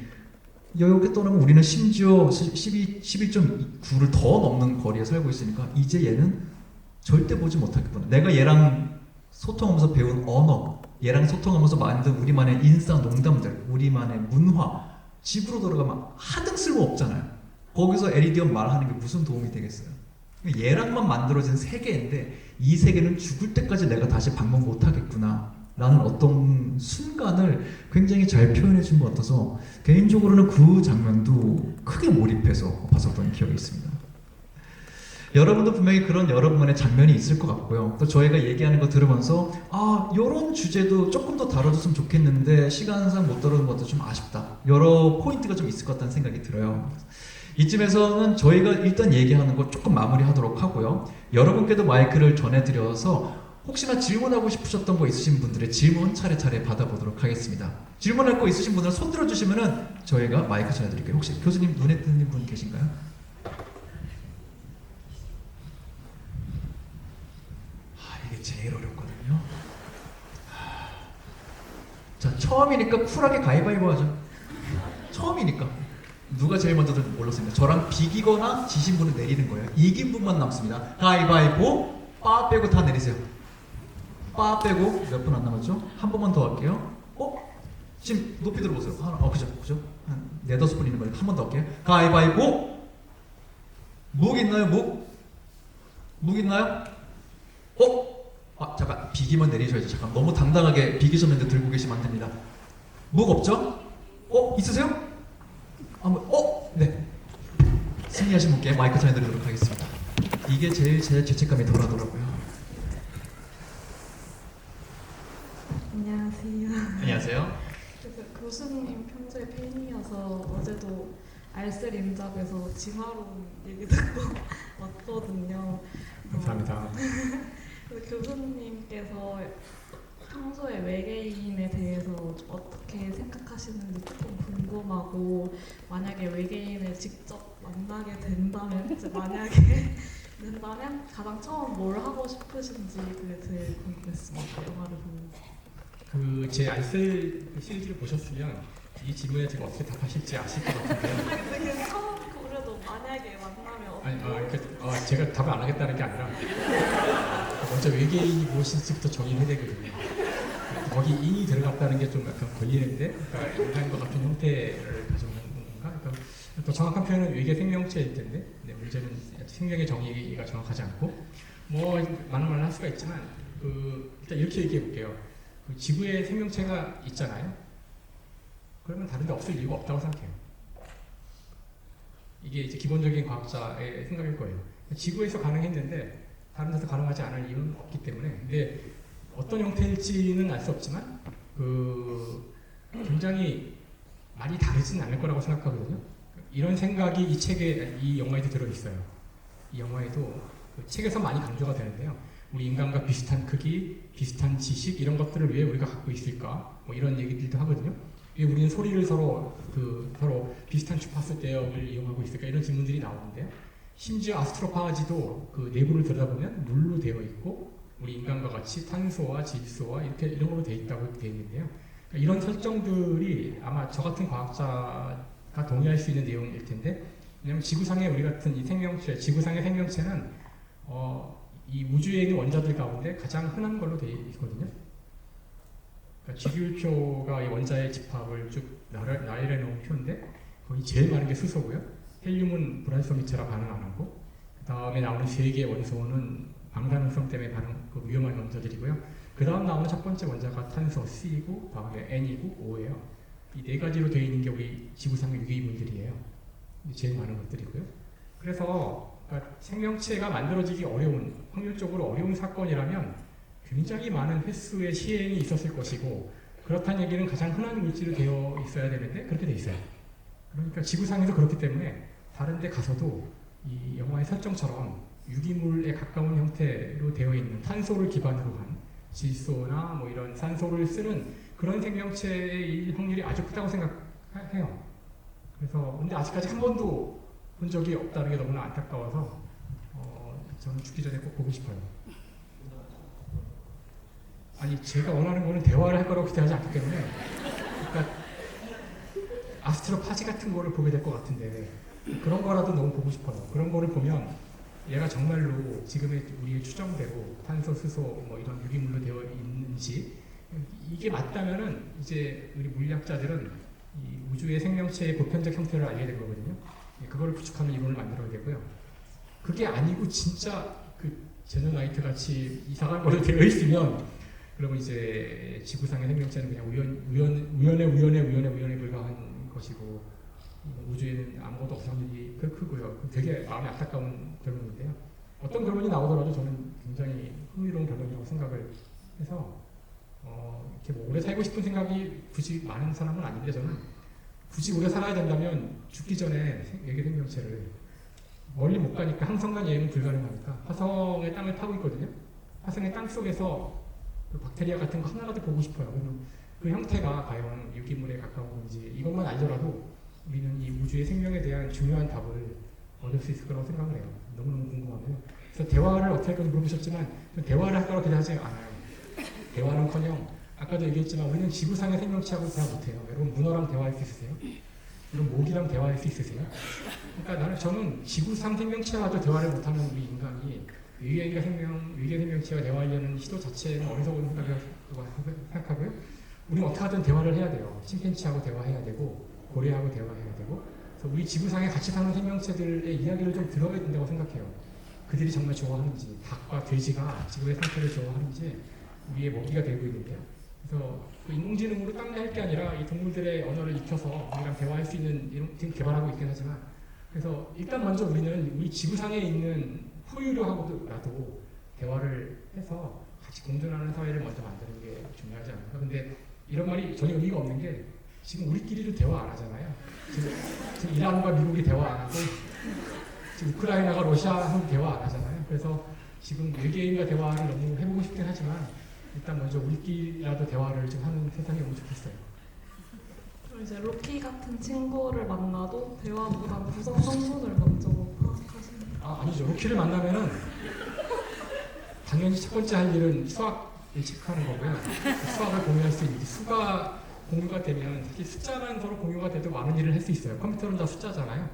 Speaker 2: 이렇게 떠나면 우리는 심지어 11.9를 더 넘는 거리에 살고 있으니까 이제 얘는 절대 보지 못하겠구나. 내가 얘랑 소통하면서 배운 언어, 얘랑 소통하면서 만든 우리만의 인싸 농담들, 우리만의 문화, 집으로 돌아가면 하등 쓸모 없잖아요. 거기서 에리디언 말하는 게 무슨 도움이 되겠어요? 얘랑만 만들어진 세계인데 이 세계는 죽을 때까지 내가 다시 방문 못하겠구나 라는 어떤 순간을 굉장히 잘 표현해 준 것 같아서 개인적으로는 그 장면도 크게 몰입해서 봤었던 기억이 있습니다. 여러분도 분명히 그런 여러분만의 장면이 있을 것 같고요. 또 저희가 얘기하는 거 들으면서 이런 주제도 조금 더 다뤄줬으면 좋겠는데 시간상 못 다루는 것도 좀 아쉽다. 여러 포인트가 좀 있을 것 같다는 생각이 들어요. 이쯤에서는 저희가 일단 얘기하는 거 조금 마무리하도록 하고요. 여러분께도 마이크를 전해드려서 혹시나 질문하고 싶으셨던 거 있으신 분들의 질문 차례차례 받아보도록 하겠습니다. 질문할 거 있으신 분들은 손 들어주시면은 저희가 마이크 전해드릴게요. 혹시 교수님 눈에 띄는 분 계신가요? 이게 제일 어렵거든요. 자, 처음이니까 쿨하게 가위바위보 하죠. 처음이니까. 누가 제일 먼저 들는지 몰랐습니다. 저랑 비기거나 지신 분은 내리는 거예요. 이긴 분만 남습니다. 가위바위보, 빠 빼고 다 내리세요. 빠 빼고 몇 분 안 남았죠? 한 번만 더 할게요. 지금 높이 들어보세요. 그죠? 한 4-5분 있는 거예요. 한 번 더 할게요. 가위바위보. 묵 있나요? 묵 있나요? 잠깐 비기만 내리셔야죠. 잠깐 너무 당당하게 비기셨는데 들고 계시면 안 됩니다. 묵 없죠? 있으세요? 네. 승리하신 분께 마이크 전해드리도록 하겠습니다. 이게 제일 제 죄책감이 덜하더라고요.
Speaker 3: 안녕하세요.
Speaker 2: 안녕하세요.
Speaker 3: 그래서 교수님 편지의 팬이어서 어제도 알쓸 임잡에서 진화론 얘기 듣고 왔거든요.
Speaker 1: 감사합니다.
Speaker 3: 그래서 교수님께서 평소에 외계인에 대해서 어떻게 생각하시는지 조금 궁금하고, 만약에 외계인을 직접 만나게 된다면, 이제 만약에 된다면 가장 처음 뭘 하고 싶으신지 그게 제일 궁금했습니다. 영화를 보면서.
Speaker 1: 그 제 알쓸 시리즈를 보셨으면 이 질문에 제가 어떻게 답하실지 아실 것 같은데요.
Speaker 3: 아니 근데 그냥 처음 그래도 만약에 만나면
Speaker 1: 아니, 제가 답을 안 하겠다는 게 아니라 먼저 외계인이 무엇인지부터 정의해야 되거든요. 거기 인이 들어갔다는 게 좀 약간 걸리는데, 그러니까 인간과 같은 형태를 가져오는 건가? 그러니까 더 정확한 표현은 외계 생명체일 텐데, 네, 문제는 생명의 정의가 정확하지 않고, 뭐 많은 말을 할 수가 있지만, 일단 이렇게 얘기해 볼게요. 지구에 생명체가 있잖아요. 그러면 다른데 없을 이유가 없다고 생각해요. 이게 이제 기본적인 과학자의 생각일 거예요. 지구에서 가능했는데 다른 데서 가능하지 않을 이유는 없기 때문에. 근데 어떤 형태일지는 알 수 없지만 굉장히 많이 다르진 않을 거라고 생각하거든요. 이런 생각이 이 책에, 이 영화에도 들어있어요. 이 영화에도 그 책에서 많이 강조가 되는데요. 우리 인간과 비슷한 크기, 비슷한 지식, 이런 것들을 왜 우리가 갖고 있을까? 뭐 이런 얘기들도 하거든요. 왜 우리는 소리를 서로 비슷한 주파수 대역을 이용하고 있을까? 이런 질문들이 나오는데요. 심지어 아스트로파지도 그 내부를 들여다보면 물로 되어 있고, 우리 인간과 같이 탄소와 질소와 이런 걸로 되어 있다고 되어 있는데요. 그러니까 이런 설정들이 아마 저 같은 과학자가 동의할 수 있는 내용일 텐데, 왜냐하면 지구상에 우리 같은 이 생명체, 지구상의 생명체는 이 우주에 있는 원자들 가운데 가장 흔한 걸로 되어 있거든요. 그러니까 지구율표가 이 원자의 집합을 쭉 나열해 놓은 표인데, 거기 제일 많은 게 수소고요. 헬륨은 불활성기체라 반응 안 하고, 그 다음에 나오는 세 개의 원소는 방사능성 때문에 위험한 원자들이고요. 그 다음 나오는 첫 번째 원자가 탄소 C이고, 다음에 N이고 O예요. 이 네 가지로 되어 있는 게 우리 지구상의 유기물들이에요. 제일 많은 것들이고요. 그래서 그러니까 생명체가 만들어지기 확률적으로 어려운 사건이라면 굉장히 많은 횟수의 시행이 있었을 것이고, 그렇다는 얘기는 가장 흔한 물질로 되어 있어야 되는데 그렇게 돼 있어요. 그러니까 지구상에서 그렇기 때문에 다른 데 가서도 이 영화의 설정처럼 유기물에 가까운 형태로 되어 있는 탄소를 기반으로 한 질소나 뭐 이런 산소를 쓰는 그런 생명체의 확률이 아주 크다고 생각해요. 그래서 근데 아직까지 한 번도 본 적이 없다는 게 너무나 안타까워서 저는 죽기 전에 꼭 보고 싶어요. 아니, 제가 원하는 거는 대화를 할 거라고 기대하지 않기 때문에, 그러니까 아스트로파지 같은 거를 보게 될 것 같은데, 그런 거라도 너무 보고 싶어요. 그런 거를 보면 얘가 정말로 지금의 우리의 추정대로 탄소, 수소 뭐 이런 유기물로 되어 있는지, 이게 맞다면은 이제 우리 물리학자들은 이 우주의 생명체의 보편적 형태를 알게 된 거거든요. 그걸 구축하는 이론을 만들어야 되고요. 그게 아니고 진짜 그 제노나이트 같이 이상한 걸로 되어 있으면, 그러면 이제 지구상의 생명체는 그냥 우연에 불과한 것이고, 우주에는 아무것도 없었는 일이 크고요. 되게 마음이 안타까운 결론인데요. 어떤 결론이 나오더라도 저는 굉장히 흥미로운 결론이라고 생각을 해서 이렇게 뭐 오래 살고 싶은 생각이 굳이 많은 사람은 아닌데, 저는 굳이 오래 살아야 된다면 죽기 전에 외계 생명체를, 멀리 못 가니까 항성간 여행은 불가능하니까 화성의 땅을 파고 있거든요. 화성의 땅 속에서 그 박테리아 같은 거 하나라도 보고 싶어요. 그러면 그 형태가 과연 유기물에 가까운 건지 이것만 알더라도 우리는 이 우주의 생명에 대한 중요한 답을 얻을 수 있을 거라고 생각을 해요. 너무너무 궁금하고요. 그래서 대화를 어떻게 할 건지 물어보셨지만, 대화를 할 거라고 기대하지 않아요. 대화는커녕 아까도 얘기했지만 우리는 지구상의 생명체하고 대화 못해요. 여러분 문어랑 대화할 수 있으세요? 여러분 모기랑 대화할 수 있으세요? 그러니까 저는 지구상 생명체와도 대화를 못하는 우리 인간이 외계 생명체와 대화하려는 시도 자체는 어리석은 생각하고요. 우리는 어떻게 하든 대화를 해야 돼요. 침팬지하고 대화해야 되고, 고래하고 대화해야 되고, 그래서 우리 지구상에 같이 사는 생명체들의 이야기를 좀 들어야 된다고 생각해요. 그들이 정말 좋아하는지, 닭과 돼지가 지구의 상태를 좋아하는지, 우리의 먹이가 되고 있는데요. 그래서 그 인공지능으로 딴할 게 아니라 이 동물들의 언어를 익혀서 우리랑 대화할 수 있는 이런 지금 개발하고 있긴 하지만, 그래서 일단 먼저 우리는 우리 지구상에 있는 포유류하고라도 대화를 해서 같이 공존하는 사회를 먼저 만드는 게 중요하지 않을까. 근데 이런 말이 전혀 의미가 없는 게 지금 우리끼리도 대화 안 하잖아요. 지금 이란과 미국이 대화 안 하고 지금 우크라이나가 러시아하고 대화 안 하잖아요. 그래서 지금 외계인과 대화를 너무 해보고 싶긴 하지만 일단 먼저 우리끼리라도 대화를 좀 하는 세상이 오면 좋겠어요.
Speaker 3: 그럼 이제 로키 같은 친구를 만나도 대화보다 구성 성분을 먼저 파악하시는.
Speaker 1: 아니죠. 로키를 만나면은 당연히 첫 번째 할 일은 수학을 체크하는 거고요. 수학을 공유할 수 있는지 수가 공유가 되면 사실 숫자만 서로 공유가 돼도 많은 일을 할 수 있어요. 컴퓨터는 다 숫자잖아요.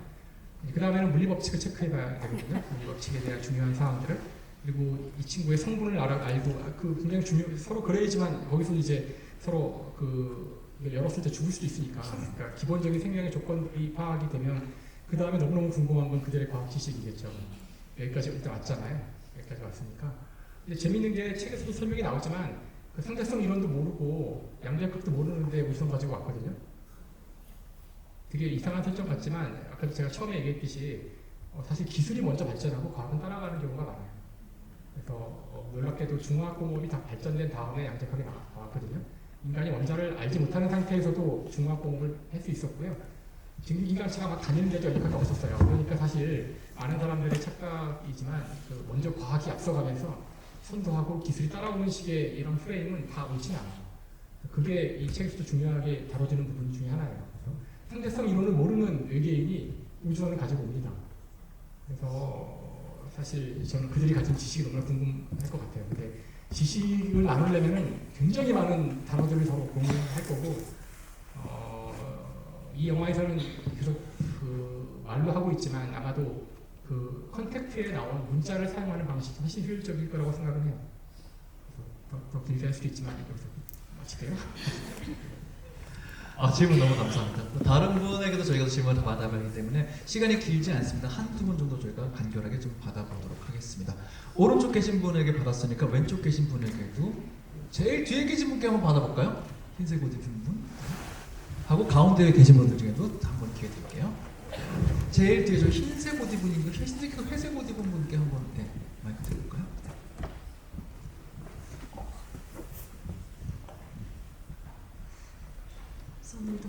Speaker 1: 그 다음에는 물리법칙을 체크해봐야 되거든요. 물리법칙에 대한 중요한 사항들을. 그리고 이 친구의 성분을 알고 그 굉장히 서로 그래야지만 거기서 이제 서로 이걸 열었을 때 죽을 수도 있으니까. 그러니까 기본적인 생명의 조건이 파악이 되면 그 다음에 너무너무 궁금한 건 그들의 과학 지식이겠죠. 여기까지 일단 왔잖아요. 여기까지 왔으니까. 근데 재밌는 게 책에서도 설명이 나오지만 그 상대성 이론도 모르고 양자역학도 모르는데 우선 가지고 왔거든요. 되게 이상한 설정 같지만 아까 제가 처음에 얘기했듯이 사실 기술이 먼저 발전하고 과학은 따라가는 경우가 많아요. 그래서 놀랍게도 중화학공업이 다 발전된 다음에 양자역학이 나왔거든요. 인간이 원자를 알지 못하는 상태에서도 중화학공업을 할 수 있었고요. 지금 인간체가 막 다니는데도 연락이 없었어요. 그러니까 사실 많은 사람들의 착각이지만 먼저 과학이 앞서가면서 선도하고 기술이 따라오는 식의 이런 프레임은 다 옳지는 않아요. 그게 이 책에서도 중요하게 다뤄지는 부분 중에 하나예요. 그래서 상대성 이론을 모르는 외계인이 우주선을 가지고 옵니다. 그래서 사실 저는 그들이 가진 지식이 너무나 궁금할 것 같아요. 근데 지식을 나누려면 굉장히 많은 단어들을 서로 공유할 거고 이 영화에서는 계속 말로 하고 있지만 아마도 그 컨택트에 나온 문자를 사용하는 방식이 훨씬 효율적일 거라고 생각을 해요. 더 길게 할 수도 있지만 여기서 마칠게요.
Speaker 2: 질문 너무 감사합니다. 다른 분에게도 저희가 질문을 다 받아보기 때문에 시간이 길지 않습니다. 한두 분 정도 저희가 간결하게 좀 받아보도록 하겠습니다. 오른쪽 계신 분에게 받았으니까 왼쪽 계신 분에게도 제일 뒤에 계신 분께 한번 받아볼까요? 흰색 옷 입은 분 하고 가운데에 계신 분들 중에도 한번 기회 드릴게요. 제일 뒤에 저 흰색 옷 입은 분인가 회색 옷 입은 분께 한번 마이크 드릴까요?
Speaker 4: 감사합니다.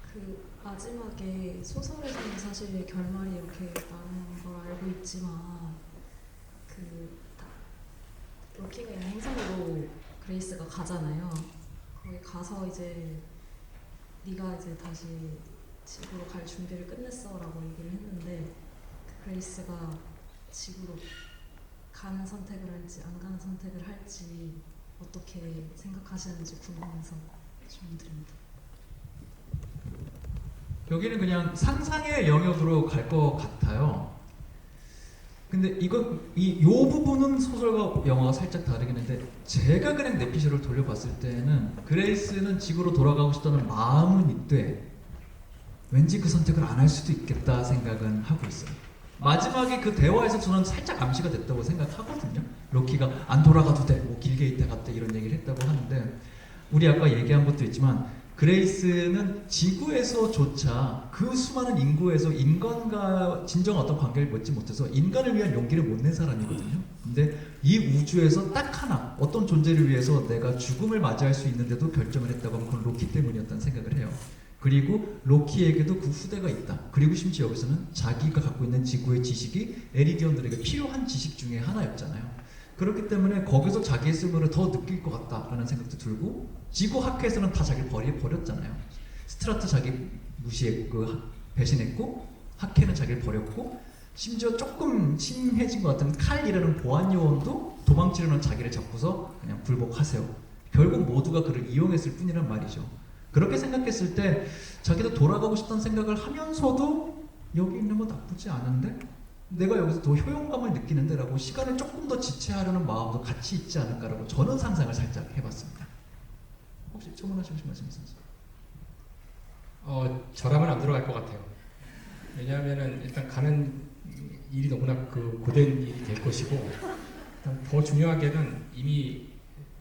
Speaker 4: 그 마지막에 소설에서는 사실 결말이 이렇게 나는 걸 알고 있지만 로키가 행성으로 그레이스가 가잖아요. 거기 가서 이제 네가 이제 다시 지구로 갈 준비를 끝냈어라고 얘기를 했는데 그레이스가 지구로 가는 선택을 할지 안 가는 선택을 할지 어떻게 생각하시는지 궁금해서 질문 드립니다.
Speaker 2: 여기는 그냥 상상의 영역으로 갈 것 같아요. 근데 요 부분은 소설과 영화가 살짝 다르긴 한데 제가 그냥 내피셜을 돌려봤을 때는 그레이스는 지구로 돌아가고 싶다는 마음은 있되 왠지 그 선택을 안 할 수도 있겠다 생각은 하고 있어요. 마지막에 그 대화에서 저는 살짝 암시가 됐다고 생각하거든요. 로키가 안 돌아가도 돼, 뭐 길게 있다 갔다 이런 얘기를 했다고 하는데 우리 아까 얘기한 것도 있지만 그레이스는 지구에서조차 그 수많은 인구에서 인간과 진정한 어떤 관계를 맺지 못해서 인간을 위한 용기를 못 낸 사람이거든요. 근데 이 우주에서 딱 하나 어떤 존재를 위해서 내가 죽음을 맞이할 수 있는데도 결정을 했다고 하면 그건 로키 때문이었다는 생각을 해요. 그리고 로키에게도 그 후대가 있다. 그리고 심지어 여기서는 자기가 갖고 있는 지구의 지식이 에리디언들에게 필요한 지식 중에 하나였잖아요. 그렇기 때문에 거기서 자기의 쓸모를 더 느낄 것 같다라는 생각도 들고 지구 학회에서는 다 자기를 버렸잖아요. 스트라트 자기 배신했고 학회는 자기를 버렸고 심지어 조금 심해진 것 같은 칼이라는 보안 요원도 도망치려는 자기를 잡고서 그냥 굴복하세요. 결국 모두가 그를 이용했을 뿐이란 말이죠. 그렇게 생각했을 때 자기도 돌아가고 싶다는 생각을 하면서도 여기 있는 거 나쁘지 않은데 내가 여기서 더 효용감을 느끼는데 라고 시간을 조금 더 지체하려는 마음도 같이 있지 않을까라고 저는 상상을 살짝 해봤습니다. 혹시 첨언하시고 싶은 말씀 있으세요?
Speaker 1: 저라면 안 들어갈 것 같아요. 왜냐하면은 일단 가는 일이 너무나 고된 일이 될 것이고 일단 더 중요하게는 이미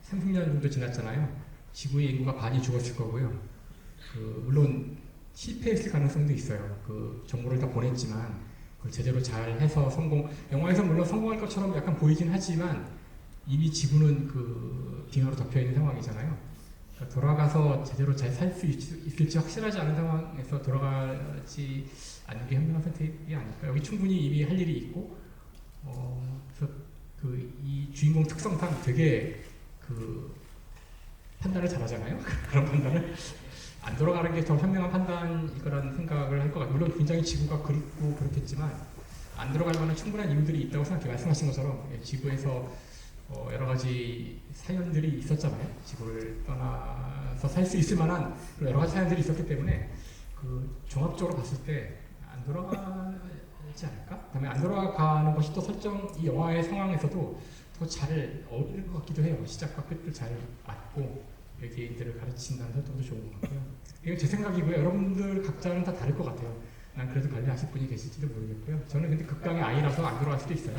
Speaker 1: 30년 정도 지났잖아요. 지구의 인구가 반이 죽었을 거고요. 물론 실패했을 가능성도 있어요. 정보를 다 보냈지만 그걸 제대로 잘 해서 영화에서 물론 성공할 것처럼 약간 보이긴 하지만 이미 지구는 그 빙하로 덮여 있는 상황이잖아요. 그러니까 돌아가서 제대로 잘 살 수 있을지 확실하지 않은 상황에서 돌아가지 않는 게 현명한 선택이 아닐까. 여기 충분히 이미 할 일이 있고, 그래서 그 이 주인공 특성상 되게 그 판단을 잘하잖아요. 그런 판단을 안 돌아가는 게 더 현명한 판단일 거라는 생각을 할 것 같아요. 물론 굉장히 지구가 그립고 그렇겠지만 안 들어갈 만한 충분한 이유들이 있다고 생각해요. 말씀하신 것처럼 지구에서 여러 가지 사연들이 있었잖아요. 지구를 떠나서 살 수 있을 만한 여러 가지 사연들이 있었기 때문에 그 종합적으로 봤을 때 안 돌아가지 않을까? 그다음에 안 돌아가는 것이 또 설정 이 영화의 상황에서도 더 잘 어울릴 것 같기도 해요. 시작과 끝을 잘 맞고 외계인들을 가르친다는 설정도 좋은 것 같고요. 이건 제 생각이고요. 여러분들 각자는 다 다를 것 같아요. 난 그래도 관리하실 분이 계실지도 모르겠고요. 저는 근데 극강의 아이라서 안 돌아갈 수도 있어요.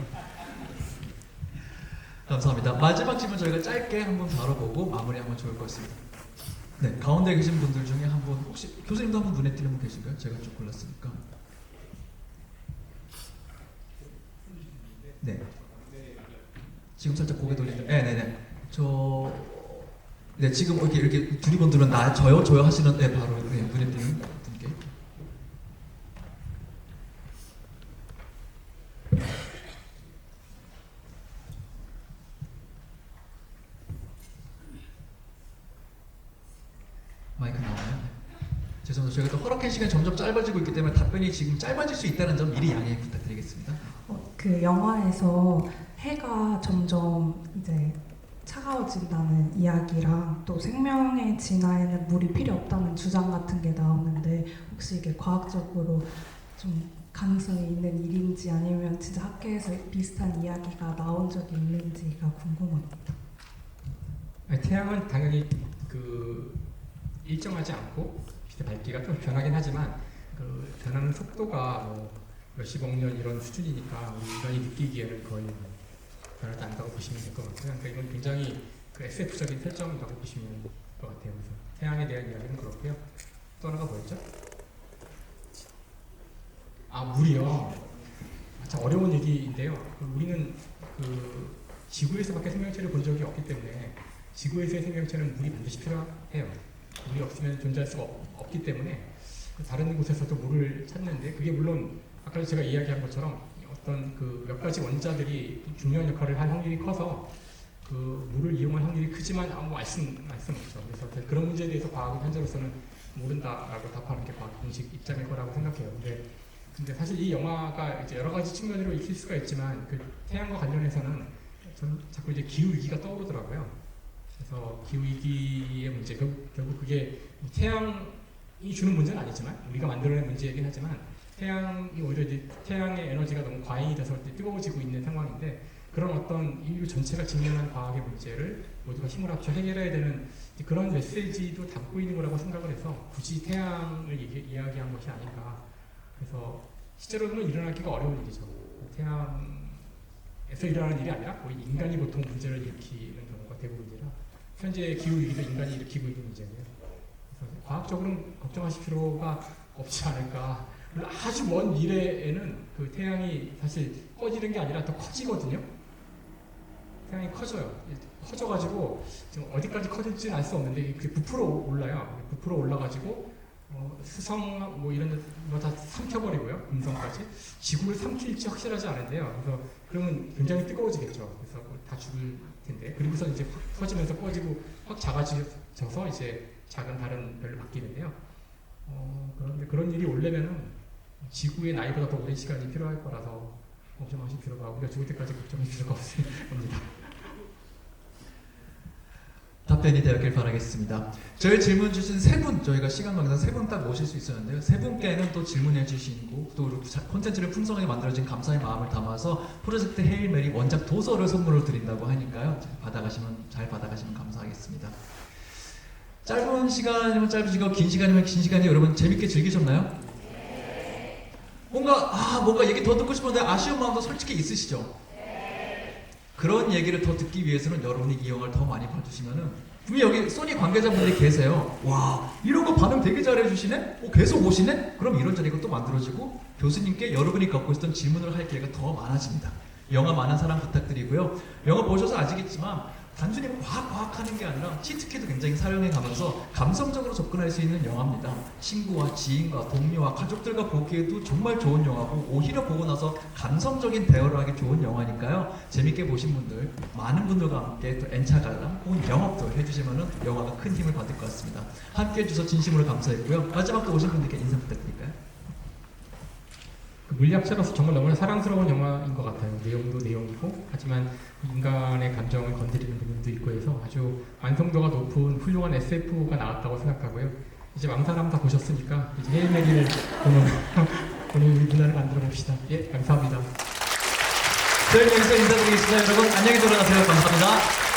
Speaker 2: 감사합니다. 마지막 질문 저희가 짧게 한번 다뤄보고 마무리하면 좋을 것 같습니다. 네, 가운데 계신 분들 중에 한 분 혹시 교수님도 한번 눈에 띄는 분 계신가요? 제가 쭉 골랐으니까. 네. 지금 살짝 고개 돌리는. 네네네. 네 지금 이렇게 두리번들은 저요 하시는 바로 눈에 띄는 분께. 마이크 나오나요? 죄송합니다. 저희가 또 허락한 시간이 점점 짧아지고 있기 때문에 답변이 지금 짧아질 수 있다는 점 미리 양해 부탁드리겠습니다.
Speaker 5: 그 영화에서 해가 점점 이제 차가워진다는 이야기랑 또 생명의 진화에는 물이 필요 없다는 주장 같은 게 나오는데 혹시 이게 과학적으로 좀 가능성이 있는 일인지 아니면 진짜 학계에서 비슷한 이야기가 나온 적이 있는지가 궁금합니다.
Speaker 1: 태양은 당연히 그 일정하지 않고 빛의 밝기가 좀 변하긴 하지만 그 변하는 속도가 뭐 몇십억 년 이런 수준이니까 우리 인간이 느끼기에는 거의 변하지 않다고 보시면 될 것 같고요. 그러니까 이건 굉장히 그 SF적인 설정이라고 보시면 될 것 같아요. 그래서 태양에 대한 이야기는 그렇고요. 또 하나가 뭐였죠? 물이요. 참 어려운 얘기인데요. 우리는 그 지구에서밖에 생명체를 본 적이 없기 때문에 지구에서의 생명체는 물이 반드시 필요해요. 물이 없으면 존재할 수가 없기 때문에 다른 곳에서도 물을 찾는데 그게 물론 아까 제가 이야기한 것처럼 어떤 그 몇 가지 원자들이 중요한 역할을 할 확률이 커서 그 물을 이용할 확률이 크지만 아무 말씀 없죠. 그래서 그런 문제에 대해서 과학은 현재로서는 모른다라고 답하는 게 과학 공식 입장일 거라고 생각해요. 근데 사실 이 영화가 이제 여러 가지 측면으로 익힐 수가 있지만 그 태양과 관련해서는 저는 자꾸 이제 기후 위기가 떠오르더라고요. 그래서 기후 위기의 문제 결국 그게 태양이 주는 문제는 아니지만 우리가 만들어낸 문제이긴 하지만 태양이 오히려 이제 태양의 에너지가 너무 과잉이 돼서 뜨거워지고 있는 상황인데 그런 어떤 인류 전체가 직면한 과학의 문제를 모두가 힘을 합쳐 해결해야 되는 그런 메시지도 담고 있는 거라고 생각을 해서 굳이 태양을 이야기한 것이 아닌가. 그래서 실제로는 일어나기가 어려운 일이죠. 태양에서 일어나는 일이 아니라 거의 인간이 보통 문제를 일으키는 경우가 대부분이라 현재 기후위기도 인간이 일으키고 있는 문제고요. 그래서 과학적으로는 걱정하실 필요가 없지 않을까. 물론 아주 먼 미래에는 그 태양이 사실 꺼지는 게 아니라 더 커지거든요. 태양이 커져가지고 지금 어디까지 커질지는 알 수 없는데 그게 부풀어 올라요. 부풀어 올라가지고 수성 뭐 이런 거 다 삼켜버리고요. 금성까지 지구를 삼킬지 확실하지 않은데요. 그래서 그러면 굉장히 뜨거워지겠죠. 그래서 다 죽을 텐데 그리고서 이제 확 커지면서 꺼지고 확 작아져서 이제 작은 다른 별로 바뀌는데요. 그런데 그런 일이 오려면은 지구의 나이보다 더 오랜 시간이 필요할 거라서 걱정하실 필요가 우리가 죽을 때까지 걱정할 필요가 없을 겁니다.
Speaker 2: 답변이 되었길 바라겠습니다. 저희 질문 주신 세 분, 저희가 시간 관계상 세 분 딱 모실 수 있었는데요. 세 분께는 또 질문해 주시고 또 콘텐츠를 풍성하게 만들어진 감사의 마음을 담아서 프로젝트 헤일 메리 원작 도서를 선물로 드린다고 하니까요. 잘 받아가시면 감사하겠습니다. 짧은 시간이면 짧으시고 긴 시간이면 긴 시간이 여러분 재밌게 즐기셨나요? 뭔가 얘기 더 듣고 싶은데 아쉬운 마음도 솔직히 있으시죠? 그런 얘기를 더 듣기 위해서는 여러분이 이 영화를 더 많이 봐주시면은 분명히 여기 소니 관계자분들이 계세요. 와 이런 거 반응 되게 잘해주시네? 계속 오시네? 그럼 이런 자리가 또 만들어지고 교수님께 여러분이 갖고 있었던 질문을 할 기회가 더 많아집니다. 영화 많은 사랑 부탁드리고요. 영화 보셔서 아시겠지만 단순히 과학하는 게 아니라 치트키도 굉장히 사용해 가면서 감성적으로 접근할 수 있는 영화입니다. 친구와 지인과 동료와 가족들과 보기에도 정말 좋은 영화고 오히려 보고 나서 감성적인 대화를 하기 좋은 영화니까요. 재밌게 보신 분들, 많은 분들과 함께 또 N차 관람 혹은 영업도 해주시면 영화가 큰 힘을 받을 것 같습니다. 함께 해주셔서 진심으로 감사했고요. 마지막으로 오신 분들께 인사 부탁드릴까요?
Speaker 1: 그 물리학자로서 정말 너무나 사랑스러운 영화인 것 같아요. 내용도 내용이고 하지만 인간의 감정을 건드리는 부분도 있고 해서 아주 완성도가 높은 훌륭한 SF가 나왔다고 생각하고요. 이제 망사람 다 보셨으니까 이제 헤일메리를 보는 우리 문화를 만들어 봅시다. 예, 감사합니다.
Speaker 2: 저희는 여기서 인사드리겠습니다. 여러분 안녕히 돌아가세요. 감사합니다.